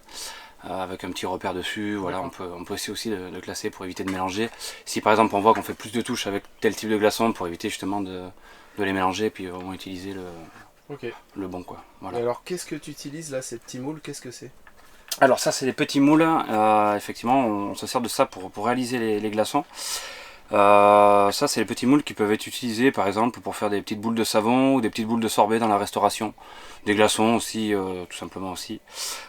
[SPEAKER 2] avec un petit repère dessus, voilà, on peut essayer aussi de classer pour éviter de mélanger. Si par exemple on voit qu'on fait plus de touches avec tel type de glaçon pour éviter justement de les mélanger et puis on va utiliser le bon quoi. Voilà.
[SPEAKER 1] Et alors qu'est-ce que tu utilises là, ces petits moules, qu'est-ce que c'est?
[SPEAKER 2] Alors ça c'est des petits moules, effectivement on se sert de ça pour réaliser les glaçons. Ça c'est les petits moules qui peuvent être utilisés par exemple pour faire des petites boules de savon ou des petites boules de sorbet dans la restauration. Des glaçons aussi, tout simplement aussi.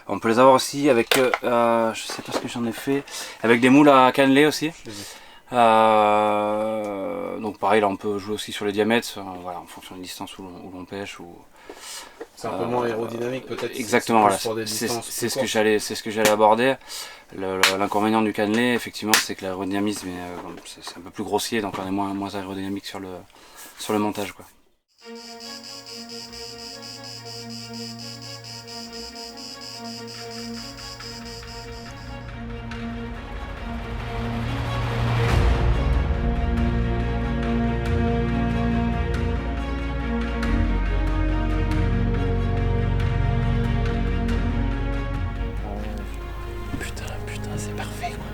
[SPEAKER 2] On peut les avoir aussi avec, je sais pas ce que j'en ai fait, avec des moules à cannelé aussi. Donc pareil là on peut jouer aussi sur les diamètres, voilà, en fonction des distances où l'on pêche.
[SPEAKER 1] C'est un peu moins aérodynamique peut-être.
[SPEAKER 2] Exactement, voilà. C'est ce que j'allais aborder. L'inconvénient du cannelé, effectivement, c'est que l'aérodynamisme c'est un peu plus grossier, donc on est moins aérodynamique sur le montage, quoi.
[SPEAKER 3] Putain, c'est parfait quoi.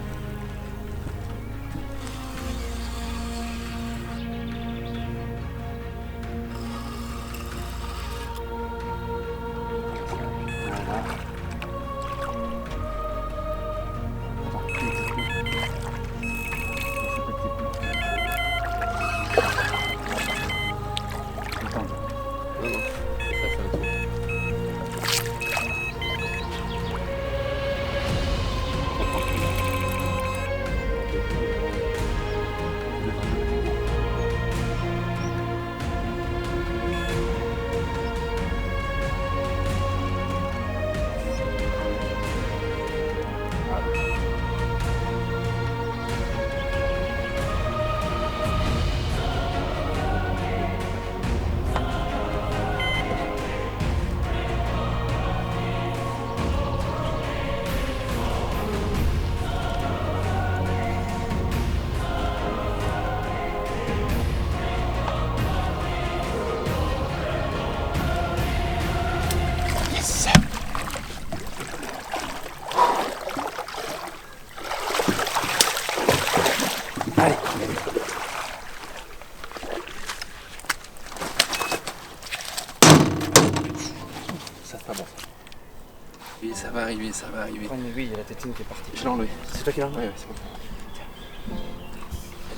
[SPEAKER 3] ça va arriver.
[SPEAKER 2] Prends une aiguille, il y a la tétine qui est partie.
[SPEAKER 3] Je l'ai enlevé.
[SPEAKER 2] C'est toi qui l'as enlevé?
[SPEAKER 3] Ouais, c'est bon.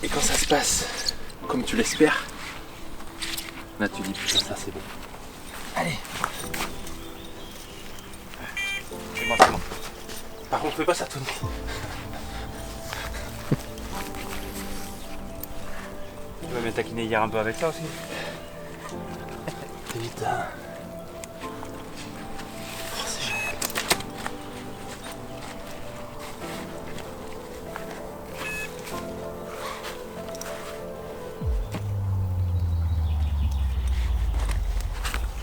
[SPEAKER 3] Et quand ça se passe comme tu l'espères, là tu dis putain ça c'est bon.
[SPEAKER 2] Allez. C'est bon, c'est bon.
[SPEAKER 3] Par contre fais pas ça Tony.
[SPEAKER 2] Tu m'avais taquiné hier un peu avec ça aussi.
[SPEAKER 3] Putain.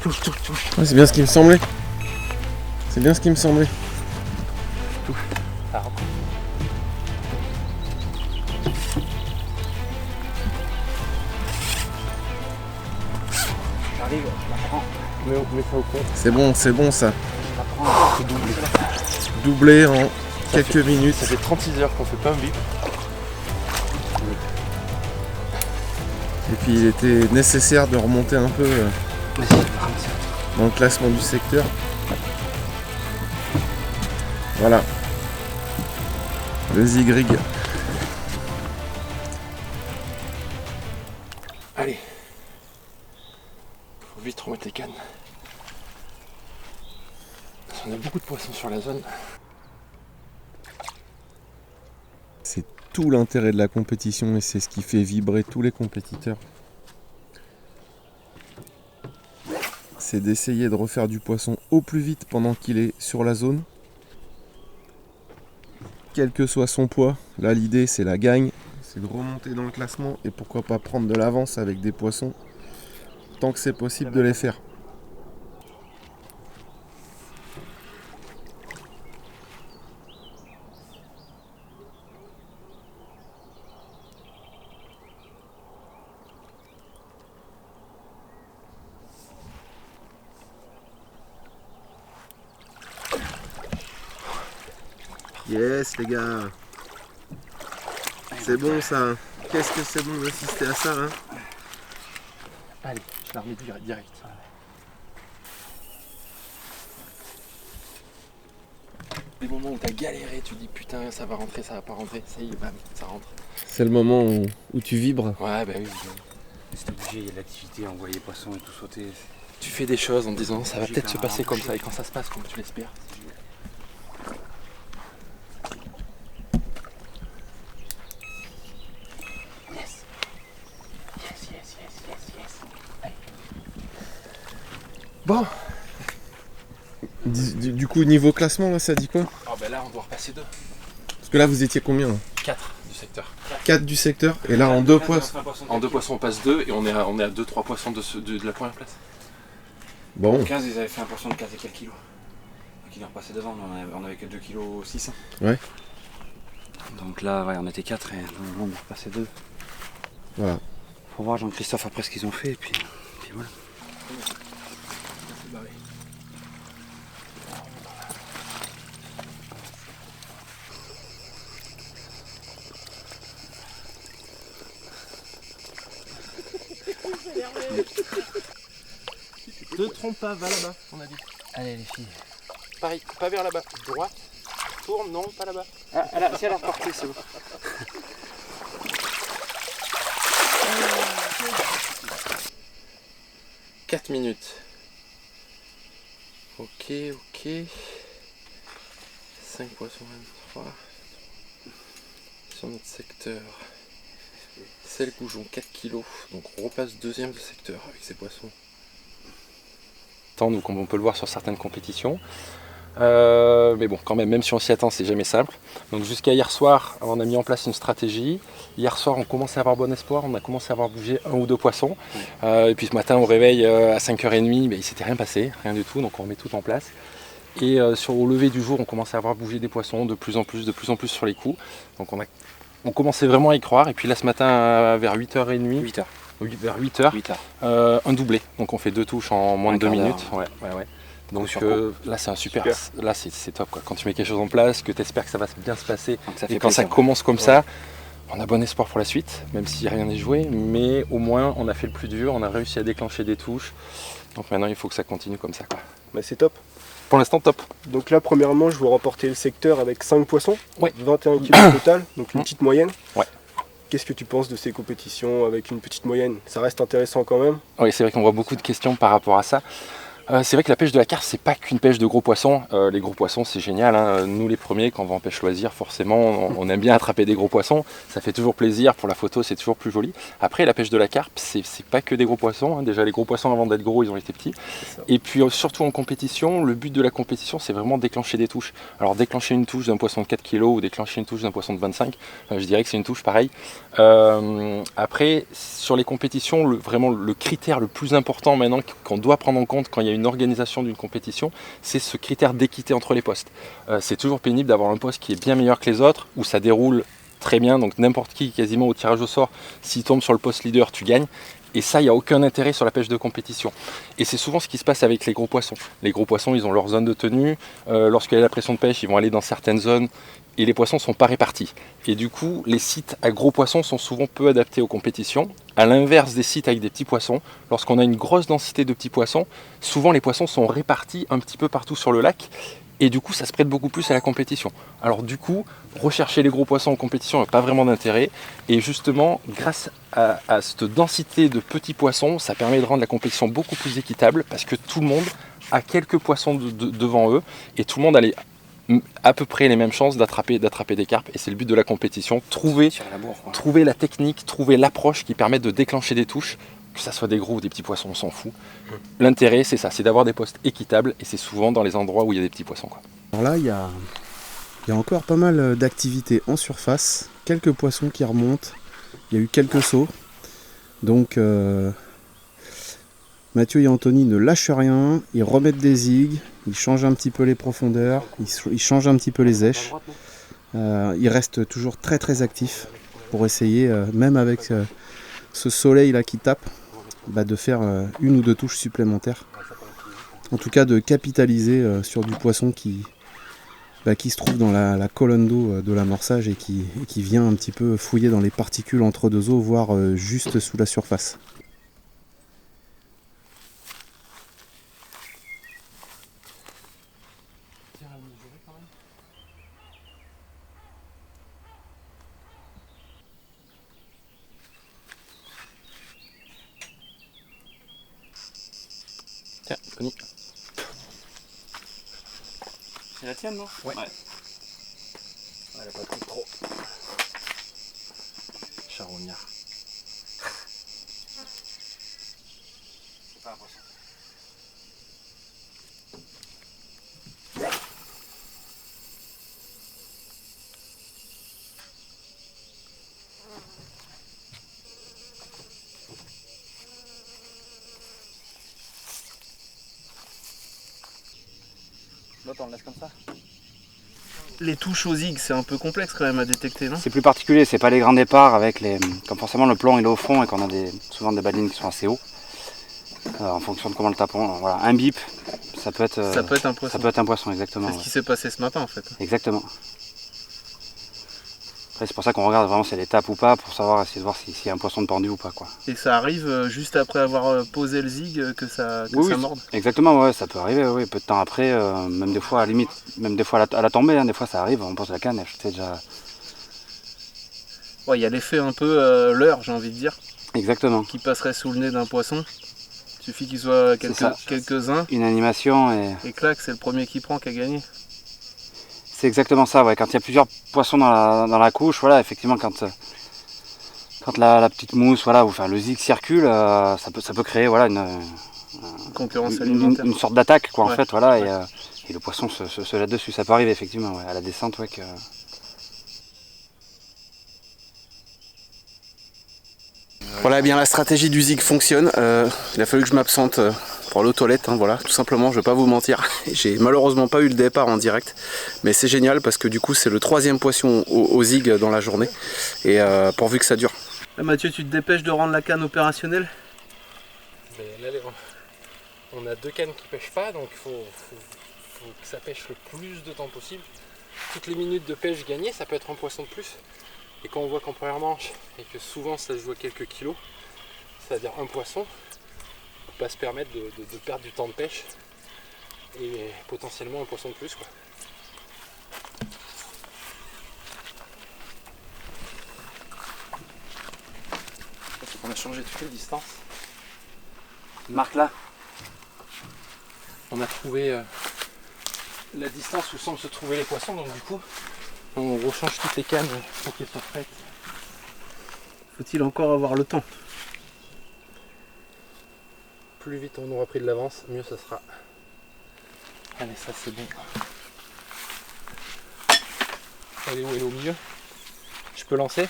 [SPEAKER 2] Touche, touche, touche.
[SPEAKER 1] Ouais, c'est bien ce qui me semblait. C'est bien ce qui me semblait.
[SPEAKER 2] Ça rentre. J'arrive, je la prends.
[SPEAKER 3] Mets ça au fond.
[SPEAKER 1] C'est bon ça.
[SPEAKER 2] Je la prends. C'est doublé.
[SPEAKER 1] Doublé en quelques minutes.
[SPEAKER 3] Ça fait 36 heures qu'on fait pas un bip.
[SPEAKER 1] Et puis il était nécessaire de remonter un peu
[SPEAKER 2] Vas-y, ramasse.
[SPEAKER 1] dans le classement du secteur. Voilà. Le Zigrig.
[SPEAKER 3] Allez. Faut vite remettre les cannes. Parce qu'on a beaucoup de poissons sur la zone.
[SPEAKER 1] C'est tout l'intérêt de la compétition et c'est ce qui fait vibrer tous les compétiteurs. C'est d'essayer de refaire du poisson au plus vite pendant qu'il est sur la zone. Quel que soit son poids, là l'idée c'est la gagne, c'est de remonter dans le classement et pourquoi pas prendre de l'avance avec des poissons tant que c'est possible de les faire. Yes les gars, c'est bon ça. Qu'est-ce que c'est bon d'assister à ça hein.
[SPEAKER 3] Allez, je la remets direct. Les moments où t'as galéré, tu dis putain ça va rentrer, ça va pas rentrer, ça y est, bam, ça rentre.
[SPEAKER 1] C'est le moment où tu vibres.
[SPEAKER 3] Ouais bah oui.
[SPEAKER 2] C'était obligé, il y a de l'activité, on voyait les poissons et tout sauter.
[SPEAKER 3] Tu fais des choses en te disant ça va
[SPEAKER 2] J'ai
[SPEAKER 3] peut-être
[SPEAKER 2] fait
[SPEAKER 3] se
[SPEAKER 2] un
[SPEAKER 3] passer comme
[SPEAKER 2] marché.
[SPEAKER 3] ça et quand ça se passe comme tu l'espères.
[SPEAKER 1] Bon. Du coup niveau classement là ça dit quoi?
[SPEAKER 3] Ah bah là on doit repasser 2.
[SPEAKER 1] Parce que là vous étiez combien là?
[SPEAKER 3] 4 du secteur.
[SPEAKER 1] 4 du secteur et là en 2 poissons.
[SPEAKER 3] En 2 poissons on passe 2 et on est à 2-3 poissons de la première place.
[SPEAKER 1] Bon.
[SPEAKER 2] 15, ils avaient fait un poisson de 15 et quelques kilos. Donc ils est repassé devant, on avait que 2 kg 600.
[SPEAKER 1] Ouais.
[SPEAKER 2] Donc là, ouais, on était 4 et on est repassé 2.
[SPEAKER 1] Voilà.
[SPEAKER 2] Faut voir Jean-Christophe après ce qu'ils ont fait et puis voilà.
[SPEAKER 3] Te trompe pas, va là-bas, on a dit.
[SPEAKER 2] Allez les filles.
[SPEAKER 3] Pareil, pas vers là-bas. Droite, tourne, non, pas là-bas.
[SPEAKER 2] Ah, si elle est repartie, c'est bon.
[SPEAKER 3] 4 minutes. Ok. 5 poissons, 23. Sur notre secteur. Celle Goujon, 4 kg. Donc on repasse deuxième de secteur avec ces poissons. Donc comme on peut le voir sur certaines compétitions. Mais bon, quand même si on s'y attend, c'est jamais simple. Donc jusqu'à hier soir, on a mis en place une stratégie. Hier soir, on commençait à avoir bon espoir, on a commencé à avoir bougé 1 ou 2 poissons. Et puis ce matin, au réveil, à 5h30, il ne s'était rien passé, rien du tout, donc on remet tout en place. Et au lever du jour, on commençait à avoir bougé des poissons de plus en plus sur les coups. Donc on commençait vraiment à y croire. Et puis là, ce matin, vers 8h30, vers 8h, un doublé. Donc on fait 2 touches en moins de 2 minutes. Ouais. Donc là c'est un super. Là c'est top quoi. Quand tu mets quelque chose en place, que tu espères que ça va bien se passer, et quand ça commence comme ça, on a bon espoir pour la suite, même si rien n'est joué, mais au moins on a fait le plus dur, on a réussi à déclencher des touches. Donc maintenant il faut que ça continue comme ça quoi.
[SPEAKER 1] Bah c'est top.
[SPEAKER 3] Pour l'instant, top.
[SPEAKER 5] Donc là, premièrement, je vous remporter le secteur avec 5 poissons,
[SPEAKER 3] Ouais.
[SPEAKER 5] 21 kg total, donc une petite moyenne.
[SPEAKER 3] Ouais.
[SPEAKER 5] Qu'est-ce que tu penses de ces compétitions avec une petite moyenne? Ça reste intéressant quand même?
[SPEAKER 3] Oui, c'est vrai qu'on voit beaucoup de questions par rapport à ça. C'est vrai que la pêche de la carpe, c'est pas qu'une pêche de gros poissons. Les gros poissons, c'est génial, hein. Nous les premiers, quand on va en pêche loisir, forcément, on aime bien attraper des gros poissons. Ça fait toujours plaisir, pour la photo, c'est toujours plus joli. Après, la pêche de la carpe, c'est pas que des gros poissons, hein. Déjà, les gros poissons, avant d'être gros, ils ont été petits. Et puis, surtout en compétition, le but de la compétition, c'est vraiment déclencher des touches. Alors, déclencher une touche d'un poisson de 4 kg ou déclencher une touche d'un poisson de 25, je dirais que c'est une touche pareille. Après, sur les compétitions, vraiment le critère le plus important maintenant qu'on doit prendre en compte quand il y a une organisation d'une compétition, c'est ce critère d'équité entre les postes. C'est toujours pénible d'avoir un poste qui est bien meilleur que les autres, où ça déroule très bien, donc n'importe qui quasiment au tirage au sort, s'il tombe sur le poste leader, tu gagnes. Et ça, il n'y a aucun intérêt sur la pêche de compétition. Et c'est souvent ce qui se passe avec les gros poissons. Les gros poissons, ils ont leur zone de tenue. Lorsqu'il y a la pression de pêche, ils vont aller dans certaines zones. Et les poissons ne sont pas répartis. Et du coup, les sites à gros poissons sont souvent peu adaptés aux compétitions. À l'inverse des sites avec des petits poissons, lorsqu'on a une grosse densité de petits poissons, souvent les poissons sont répartis un petit peu partout sur le lac. Et du coup, ça se prête beaucoup plus à la compétition. Alors du coup, rechercher les gros poissons en compétition n'a pas vraiment d'intérêt. Et justement, grâce à cette densité de petits poissons, ça permet de rendre la compétition beaucoup plus équitable parce que tout le monde a quelques poissons devant eux et tout le monde a à peu près les mêmes chances d'attraper des carpes. Et c'est le but de la compétition, trouver la technique, trouver l'approche qui permet de déclencher des touches. Que ça soit des gros ou des petits poissons, on s'en fout. L'intérêt, c'est ça, c'est d'avoir des postes équitables et c'est souvent dans les endroits où il y a des petits poissons, quoi.
[SPEAKER 7] Alors là, il y a encore pas mal d'activités en surface, quelques poissons qui remontent, il y a eu quelques sauts. Donc Mathieu et Anthony ne lâchent rien, ils remettent des zigues, ils changent un petit peu les profondeurs, ils changent un petit peu les èches. Ils restent toujours très très actifs pour essayer, même avec ce soleil là qui tape, de faire une ou deux touches supplémentaires. En tout cas de capitaliser sur du poisson qui se trouve dans la colonne d'eau de l'amorçage et qui vient un petit peu fouiller dans les particules entre deux eaux, voire juste sous la surface.
[SPEAKER 3] Tiens, Tony.
[SPEAKER 2] C'est la tienne, non?
[SPEAKER 3] Ouais.
[SPEAKER 2] Elle a pas pris trop.
[SPEAKER 3] Charognard.
[SPEAKER 2] C'est pas un poisson. L'autre, on le laisse comme ça.
[SPEAKER 5] Les touches aux zigues, c'est un peu complexe quand même à détecter, non?
[SPEAKER 2] C'est plus particulier, c'est pas les grands départs avec les. Comme forcément le plomb il est au fond et qu'on a souvent des balines qui sont assez hauts. En fonction de comment le tapon. Voilà, un bip, ça peut être
[SPEAKER 5] Ça peut être un poisson.
[SPEAKER 2] Ça peut être un poisson, exactement.
[SPEAKER 5] C'est ce qui s'est passé ce matin en fait.
[SPEAKER 2] Exactement. Après c'est pour ça qu'on regarde vraiment si elle est tape ou pas pour savoir, essayer de voir s'il y a un poisson de pendu ou pas, quoi.
[SPEAKER 5] Et ça arrive juste après avoir posé le zig que ça morde?
[SPEAKER 2] Exactement, ouais, ça peut arriver, oui, peu de temps après, même des fois à la limite, même des fois à la tombée, hein, des fois ça arrive, on pose la canne, elle fait déjà.
[SPEAKER 5] Ouais, il y a l'effet un peu leurre, j'ai envie de dire,
[SPEAKER 2] Exactement.
[SPEAKER 5] qui passerait sous le nez d'un poisson. Il suffit qu'il soit quelques-uns.
[SPEAKER 2] Une animation et
[SPEAKER 5] clac, c'est le premier qui prend qui a gagné.
[SPEAKER 2] C'est exactement ça, ouais. Quand il y a plusieurs poissons dans la couche, voilà, effectivement, quand la petite mousse, voilà, ou enfin le zig circule, ça peut créer, voilà, une
[SPEAKER 5] concurrence alimentaire.
[SPEAKER 2] Une sorte d'attaque, quoi,
[SPEAKER 5] Ouais.
[SPEAKER 2] en fait, voilà, et le poisson se jette dessus. Ça peut arriver, effectivement, ouais, à la descente, ouais, que.
[SPEAKER 1] Voilà, eh bien la stratégie du zig fonctionne. Il a fallu que je m'absente pour aller aux toilettes, hein, voilà, tout simplement, je vais pas vous mentir. J'ai malheureusement pas eu le départ en direct, mais c'est génial parce que du coup c'est le 3e poisson au zig dans la journée, et pourvu que ça dure.
[SPEAKER 5] Là, Mathieu, tu te dépêches de rendre la canne opérationnelle?
[SPEAKER 3] Là, on a 2 cannes qui pêchent pas, donc il faut que ça pêche le plus de temps possible. Toutes les minutes de pêche gagnées, ça peut être un poisson de plus. Et quand on voit qu'en première manche, et que souvent ça se joue à quelques kilos, c'est-à-dire un poisson, on ne peut pas se permettre de perdre du temps de pêche. et potentiellement un poisson de plus, quoi.
[SPEAKER 2] On a changé toutes les distances. Marque là.
[SPEAKER 3] On a trouvé la distance où semblent se trouver les poissons, donc du coup on rechange toutes les cannes pour qu'elles soient prêtes.
[SPEAKER 7] Faut-il encore avoir le temps?
[SPEAKER 3] Plus vite on aura pris de l'avance, mieux ça sera. Allez, ça c'est bon. Elle est où? Elle est au milieu. Je peux lancer?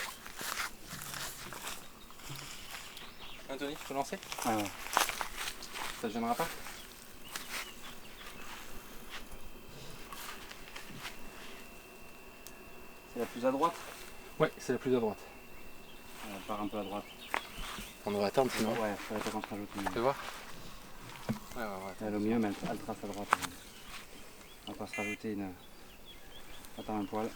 [SPEAKER 3] Anthony, je peux lancer?
[SPEAKER 2] Ah ouais.
[SPEAKER 3] Ça te gênera pas?
[SPEAKER 2] C'est la plus à droite.
[SPEAKER 3] Ouais, c'est la plus à droite.
[SPEAKER 2] Elle part un peu à droite.
[SPEAKER 3] On devrait attendre sinon.
[SPEAKER 2] Ouais, il faudrait pas qu'on se rajoute.
[SPEAKER 3] Tu vas voir? Ouais.
[SPEAKER 2] Elle est au milieu, mais elle trace à droite. On va pas se rajouter une. Attends un poil.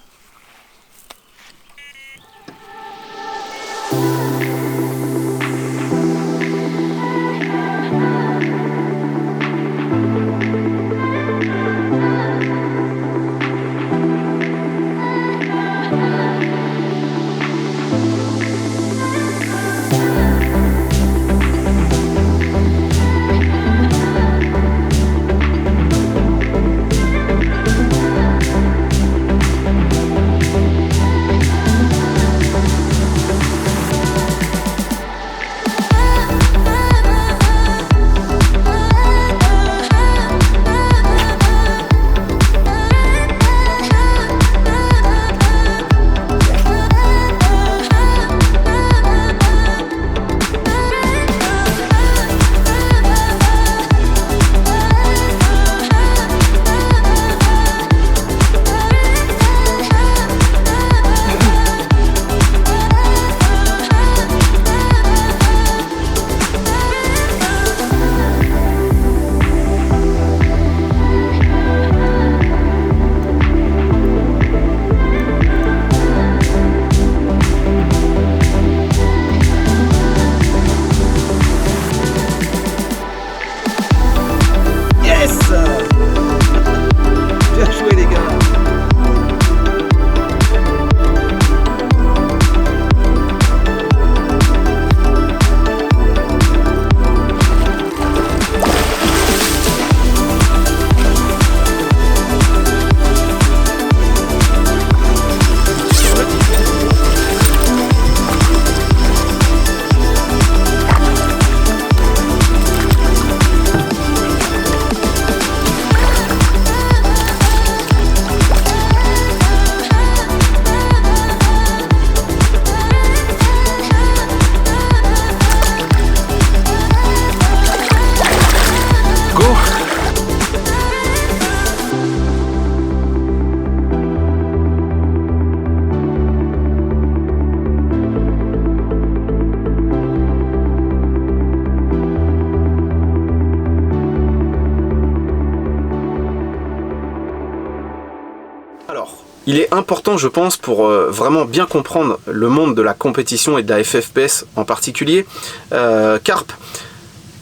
[SPEAKER 1] Il est important, je pense, pour vraiment bien comprendre le monde de la compétition et de la FFPS en particulier, Carp,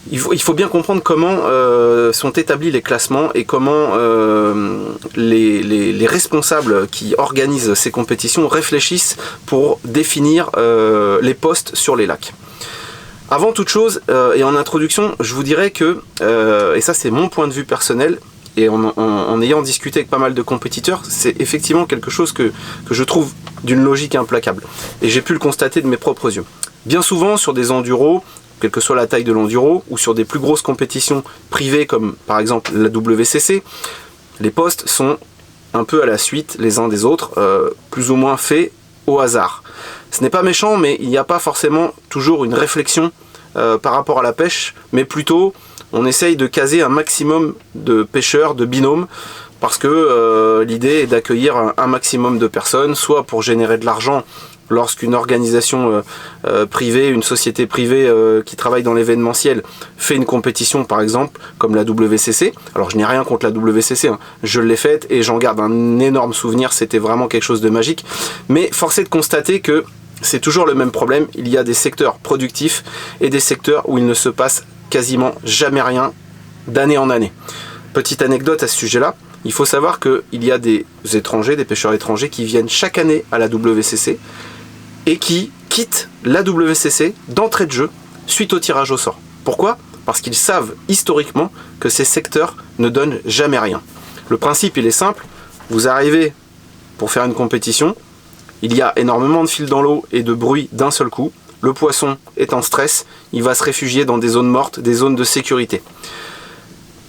[SPEAKER 1] il faut bien comprendre comment sont établis les classements et comment les responsables qui organisent ces compétitions réfléchissent pour définir les postes sur les lacs. Avant toute chose, et en introduction, je vous dirais que, et ça c'est mon point de vue personnel, et en ayant discuté avec pas mal de compétiteurs, c'est effectivement quelque chose que je trouve d'une logique implacable. Et j'ai pu le constater de mes propres yeux. Bien souvent sur des enduros, quelle que soit la taille de l'enduro, ou sur des plus grosses compétitions privées comme par exemple la WCC, les postes sont un peu à la suite les uns des autres, plus ou moins faits au hasard. Ce n'est pas méchant, mais il n'y a pas forcément toujours une réflexion par rapport à la pêche, mais plutôt on essaye de caser un maximum de pêcheurs, de binômes, parce que l'idée est d'accueillir un maximum de personnes, soit pour générer de l'argent lorsqu'une organisation privée, une société privée qui travaille dans l'événementiel fait une compétition par exemple, comme la WCC. Alors je n'ai rien contre la WCC, hein. Je l'ai faite et j'en garde un énorme souvenir, c'était vraiment quelque chose de magique. Mais force est de constater que c'est toujours le même problème, il y a des secteurs productifs et des secteurs où il ne se passe quasiment jamais rien d'année en année. Petite anecdote à ce sujet-là, il faut savoir qu'il y a des étrangers, des pêcheurs étrangers qui viennent chaque année à la WCC et qui quittent la WCC d'entrée de jeu suite au tirage au sort. Pourquoi ? Parce qu'ils savent historiquement que ces secteurs ne donnent jamais rien. Le principe, il est simple, vous arrivez pour faire une compétition, il y a énormément de fils dans l'eau et de bruit d'un seul coup, le poisson est en stress, il va se réfugier dans des zones mortes, des zones de sécurité.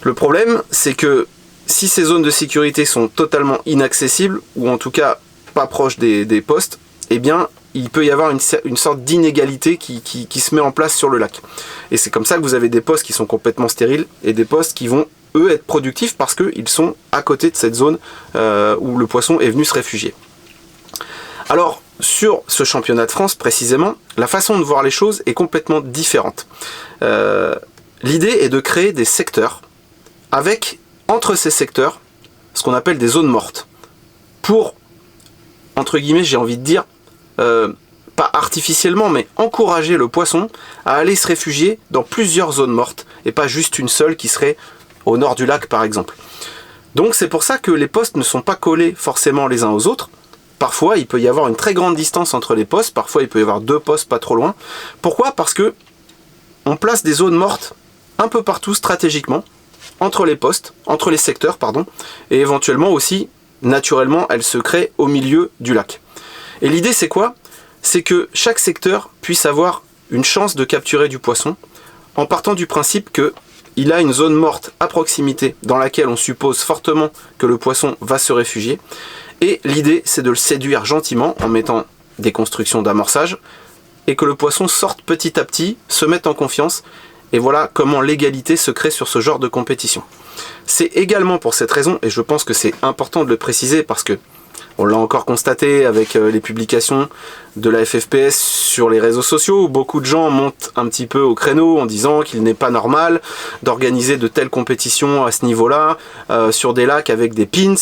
[SPEAKER 1] Le problème, c'est que si ces zones de sécurité sont totalement inaccessibles, ou en tout cas pas proches des postes, eh bien il peut y avoir une sorte d'inégalité qui se met en place sur le lac. Et c'est comme ça que vous avez des postes qui sont complètement stériles, et des postes qui vont, eux, être productifs parce qu'ils sont à côté de cette zone où le poisson est venu se réfugier. Alors, sur ce championnat de France, précisément, la façon de voir les choses est complètement différente. L'idée est de créer des secteurs, avec, entre ces secteurs, ce qu'on appelle des zones mortes. Pour, entre guillemets, j'ai envie de dire, pas artificiellement, mais encourager le poisson à aller se réfugier dans plusieurs zones mortes, et pas juste une seule qui serait au nord du lac, par exemple. Donc c'est pour ça que les postes ne sont pas collés forcément les uns aux autres. Parfois, il peut y avoir une très grande distance entre les postes, parfois il peut y avoir 2 postes pas trop loin. Pourquoi ? Parce que on place des zones mortes un peu partout stratégiquement, entre les postes, entre les secteurs, pardon, et éventuellement aussi, naturellement, elles se créent au milieu du lac. Et l'idée c'est quoi ? C'est que chaque secteur puisse avoir une chance de capturer du poisson, en partant du principe qu'il a une zone morte à proximité, dans laquelle on suppose fortement que le poisson va se réfugier. Et l'idée, c'est de le séduire gentiment en mettant des constructions d'amorçage et que le poisson sorte petit à petit, se mette en confiance. Et voilà comment l'égalité se crée sur ce genre de compétition. C'est également pour cette raison, et je pense que c'est important de le préciser parce que on l'a encore constaté avec les publications de la FFPS sur les réseaux sociaux, où beaucoup de gens montent un petit peu au créneau en disant qu'il n'est pas normal d'organiser de telles compétitions à ce niveau-là, sur des lacs avec des pins,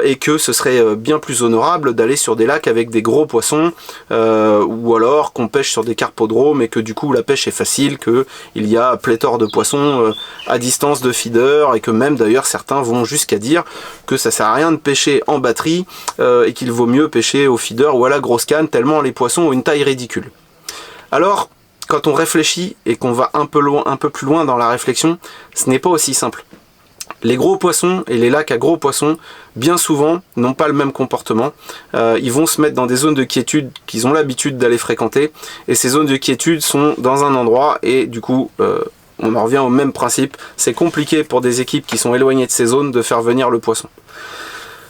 [SPEAKER 1] et que ce serait bien plus honorable d'aller sur des lacs avec des gros poissons, ou alors qu'on pêche sur des carpodromes et que du coup la pêche est facile, qu'il y a pléthore de poissons à distance de feeder, et que même d'ailleurs certains vont jusqu'à dire que ça sert à rien de pêcher en batterie, et qu'il vaut mieux pêcher au feeder ou à la grosse canne, tellement les poissons ont une taille ridicule. Alors, quand on réfléchit et qu'on va un peu plus loin dans la réflexion, ce n'est pas aussi simple. Les gros poissons et les lacs à gros poissons, bien souvent, n'ont pas le même comportement. Ils vont se mettre dans des zones de quiétude qu'ils ont l'habitude d'aller fréquenter, et ces zones de quiétude sont dans un endroit, et du coup, on en revient au même principe. C'est compliqué pour des équipes qui sont éloignées de ces zones de faire venir le poisson.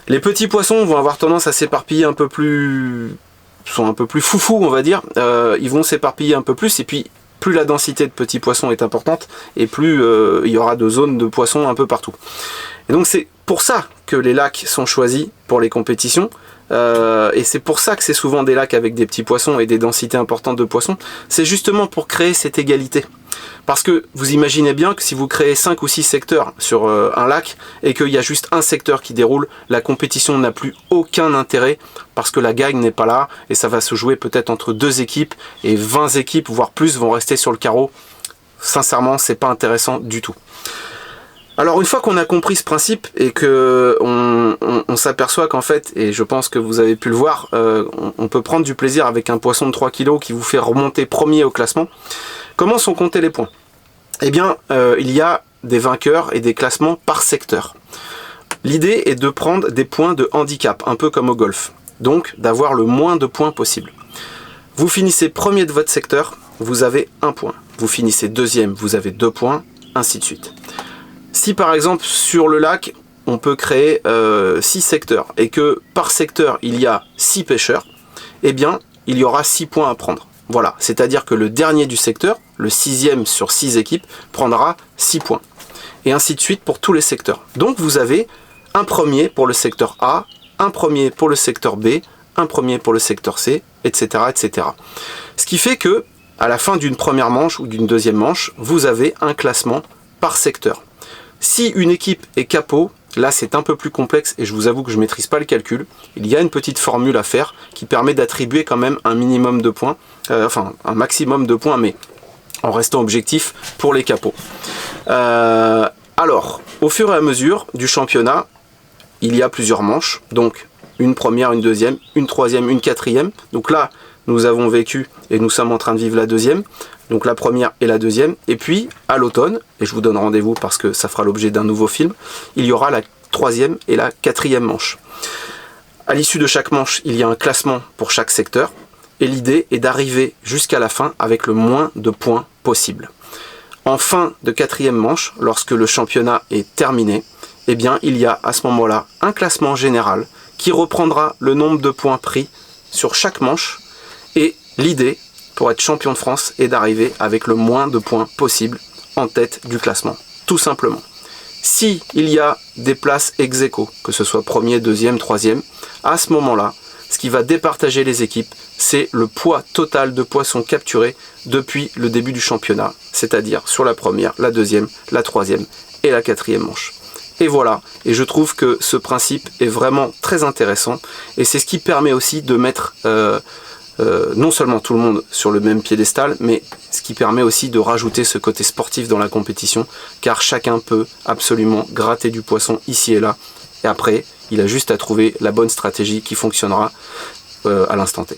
[SPEAKER 1] Les petits poissons vont avoir tendance à s'éparpiller un peu plus foufou, on va dire. Ils vont s'éparpiller un peu plus, et puis plus la densité de petits poissons est importante, et plus il y aura de zones de poissons un peu partout. Et donc c'est pour ça que les lacs sont choisis pour les compétitions, et c'est pour ça que c'est souvent des lacs avec des petits poissons et des densités importantes de poissons. C'est justement pour créer cette égalité. Parce que vous imaginez bien que si vous créez 5 ou 6 secteurs sur un lac et qu'il y a juste un secteur qui déroule, la compétition n'a plus aucun intérêt parce que la gagne n'est pas là, et ça va se jouer peut-être entre 2 équipes, et 20 équipes voire plus vont rester sur le carreau. Sincèrement, c'est pas intéressant du tout. Alors une fois qu'on a compris ce principe et que on s'aperçoit qu'en fait, et je pense que vous avez pu le voir, on peut prendre du plaisir avec un poisson de 3 kg qui vous fait remonter premier au classement. Comment sont comptés les points ? Eh bien, il y a des vainqueurs et des classements par secteur. L'idée est de prendre des points de handicap, un peu comme au golf. Donc, d'avoir le moins de points possible. Vous finissez premier de votre secteur, vous avez 1 point. Vous finissez deuxième, vous avez 2 points, ainsi de suite. Si par exemple, sur le lac, on peut créer 6 secteurs, et que par secteur, il y a 6 pêcheurs, eh bien, il y aura 6 points à prendre. Voilà, c'est-à-dire que le dernier du secteur, le 6e sur 6 équipes, prendra 6 points. Et ainsi de suite pour tous les secteurs. Donc vous avez un premier pour le secteur A, un premier pour le secteur B, un premier pour le secteur C, etc., etc. Ce qui fait que, à la fin d'une première manche ou d'une deuxième manche, vous avez un classement par secteur. Si une équipe est capot, là c'est un peu plus complexe et je vous avoue que je ne maîtrise pas le calcul. Il y a une petite formule à faire qui permet d'attribuer quand même un minimum de points, enfin un maximum de points, mais en restant objectif pour les capots. Alors, Au fur et à mesure du championnat, il y a plusieurs manches, donc une première, une deuxième, une troisième, une quatrième. Donc là, nous avons vécu et nous sommes en train de vivre la deuxième, donc la première et la deuxième. Et puis, à l'automne, et je vous donne rendez-vous parce que ça fera l'objet d'un nouveau film, il y aura la troisième et la quatrième manche. À l'issue de chaque manche, il y a un classement pour chaque secteur, et l'idée est d'arriver jusqu'à la fin avec le moins de points possible. En fin de quatrième manche, lorsque le championnat est terminé, eh bien, il y a à ce moment-là un classement général qui reprendra le nombre de points pris sur chaque manche. Et l'idée, pour être champion de France, est d'arriver avec le moins de points possible en tête du classement, tout simplement. Si il y a des places ex aequo, que ce soit premier, deuxième, troisième, à ce moment-là, ce qui va départager les équipes, c'est le poids total de poissons capturés depuis le début du championnat, c'est-à-dire sur la première, la deuxième, la troisième et la quatrième manche. Et voilà, et je trouve que ce principe est vraiment très intéressant, et c'est ce qui permet aussi de mettre non seulement tout le monde sur le même piédestal, mais ce qui permet aussi de rajouter ce côté sportif dans la compétition, car chacun peut absolument gratter du poisson ici et là, et après, il a juste à trouver la bonne stratégie qui fonctionnera à l'instant T.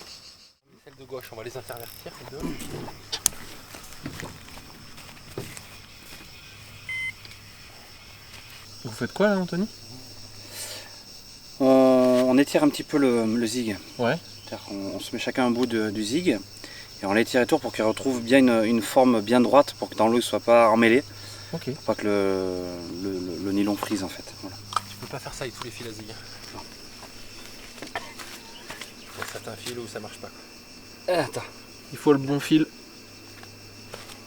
[SPEAKER 3] Celle de gauche, on va les intervertir, les deux.
[SPEAKER 1] Vous faites quoi là, Anthony?
[SPEAKER 2] On étire un petit peu le zig.
[SPEAKER 1] Ouais.
[SPEAKER 2] On se met chacun un bout du zig et on l'étire autour pour qu'il retrouve bien une forme bien droite pour que dans l'eau il ne soit pas emmêlé.
[SPEAKER 1] Ok.
[SPEAKER 2] Pour pas que le nylon frise en fait. Voilà.
[SPEAKER 3] Tu peux pas faire ça avec tous les fils à zig.
[SPEAKER 2] Non.
[SPEAKER 3] Il y a certains fils où ça marche pas.
[SPEAKER 1] Attends. Il faut le bon fil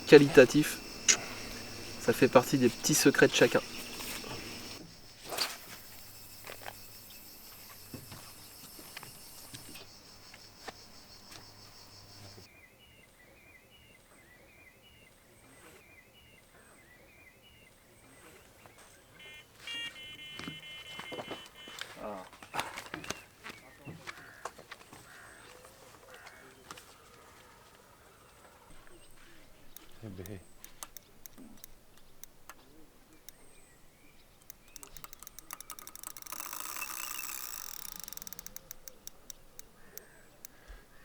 [SPEAKER 1] qualitatif. Ça fait partie des petits secrets de chacun.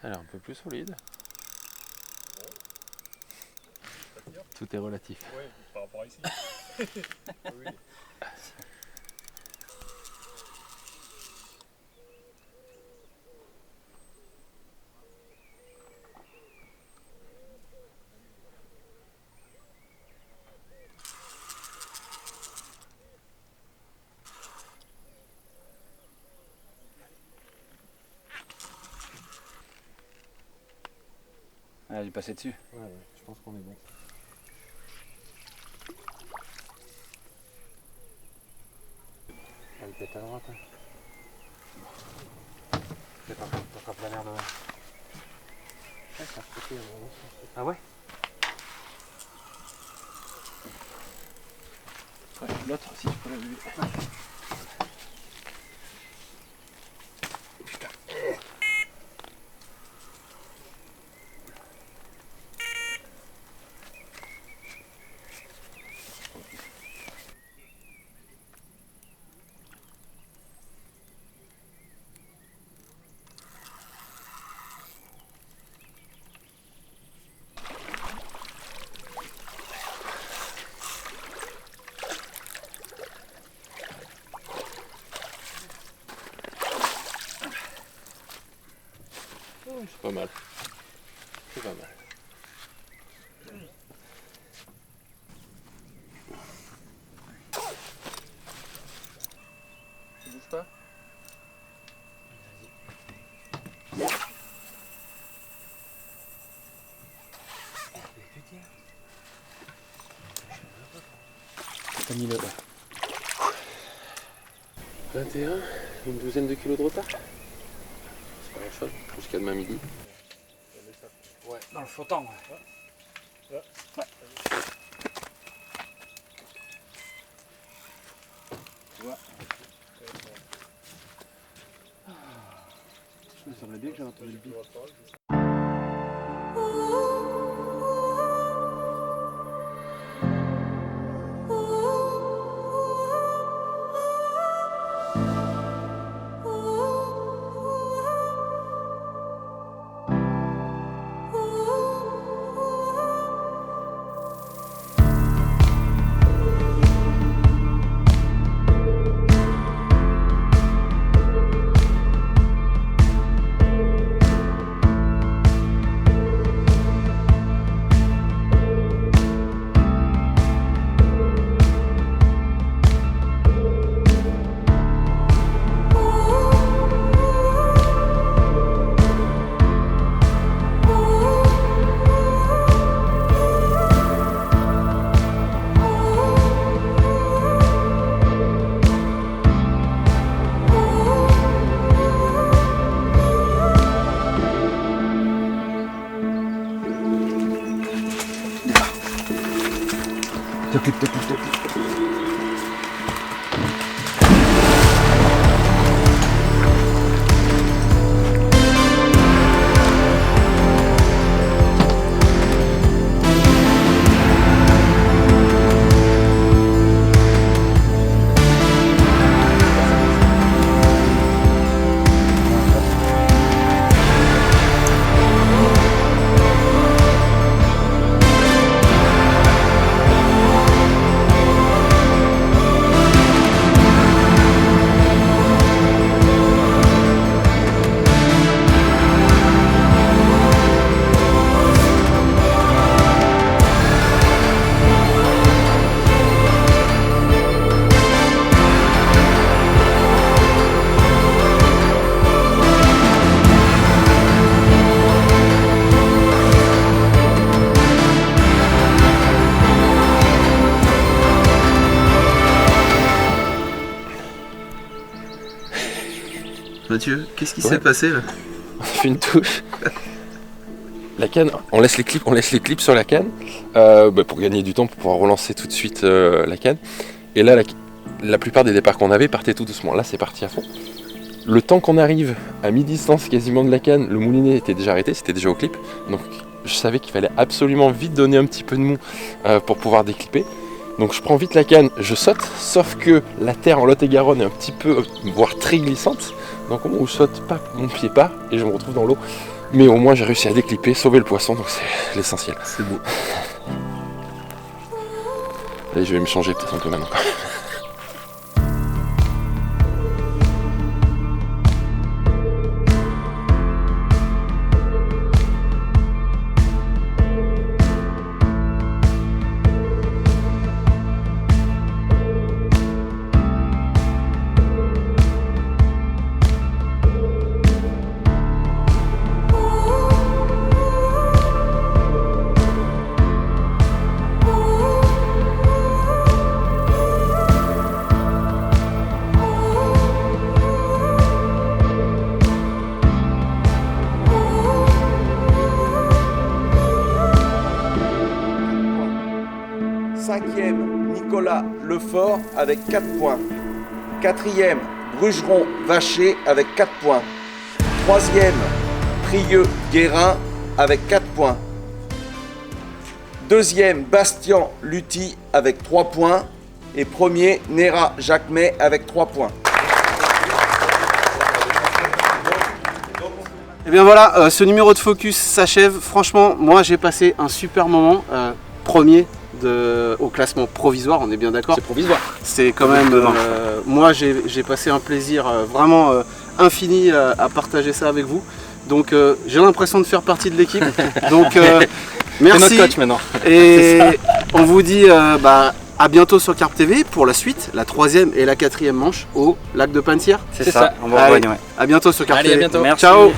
[SPEAKER 3] Alors un peu plus solide. Tout est relatif.
[SPEAKER 5] Oui, par rapport à ici. Oui.
[SPEAKER 2] Ah, il est passé dessus.
[SPEAKER 3] Ouais, je pense qu'on est bon. Elle est peut-être à droite. Hein. T'attrapes la merde. Ah ouais?
[SPEAKER 1] Ouais, l'autre, si tu peux la lever.
[SPEAKER 3] C'est pas mal. C'est pas mal.
[SPEAKER 1] Tu bouges pas? T'as mis le...
[SPEAKER 3] 21, une douzaine de kilos de retard. C'est pas grand chose, jusqu'à demain midi.
[SPEAKER 2] Ouais, dans le flottant. Ouais. Tu vois. Il me semblait bien que j'avais entendu le bip.
[SPEAKER 6] T'occupe.
[SPEAKER 1] Mathieu, qu'est-ce qui s'est passé là?
[SPEAKER 3] On fait une touche. La canne, on laisse les clips sur la canne pour gagner du temps, pour pouvoir relancer tout de suite la canne. Et là, la plupart des départs qu'on avait partaient tout doucement. Là, c'est parti à fond. Le temps qu'on arrive à mi-distance quasiment de la canne, le moulinet était déjà arrêté, c'était déjà au clip. Donc je savais qu'il fallait absolument vite donner un petit peu de mou pour pouvoir déclipper. Donc je prends vite la canne, je saute, sauf que la terre en Lot-et-Garonne est un petit peu, voire très glissante. Donc au moment où je saute, mon pied part et je me retrouve dans l'eau. Mais au moins j'ai réussi à déclipper, sauver le poisson, donc c'est l'essentiel.
[SPEAKER 1] C'est beau.
[SPEAKER 3] Allez, je vais me changer peut-être un peu maintenant.
[SPEAKER 6] Cinquième, Nicolas Lefort avec 4 points. Quatrième, Brugeron Vacher avec 4 points. Troisième, Prieux Guérin avec 4 points. Deuxième, Bastien Lutti avec 3 points. Et premier, Néra Jacquemet avec 3 points.
[SPEAKER 1] Et bien voilà, ce numéro de focus s'achève. Franchement, moi j'ai passé un super moment. Premier au classement provisoire, on est bien d'accord?
[SPEAKER 3] C'est provisoire.
[SPEAKER 1] C'est quand même, moi j'ai passé un plaisir vraiment infini à partager ça avec vous. Donc j'ai l'impression de faire partie de l'équipe. Donc merci.
[SPEAKER 3] C'est notre coach maintenant.
[SPEAKER 1] Et on vous dit à bientôt sur Carp TV pour la suite, la 3e et la 4e manche au lac de Panne-Sire.
[SPEAKER 2] C'est ça, on va rejoindre, ouais.
[SPEAKER 1] À bientôt sur Carp TV.
[SPEAKER 3] À bientôt.
[SPEAKER 2] Merci.
[SPEAKER 1] Ciao.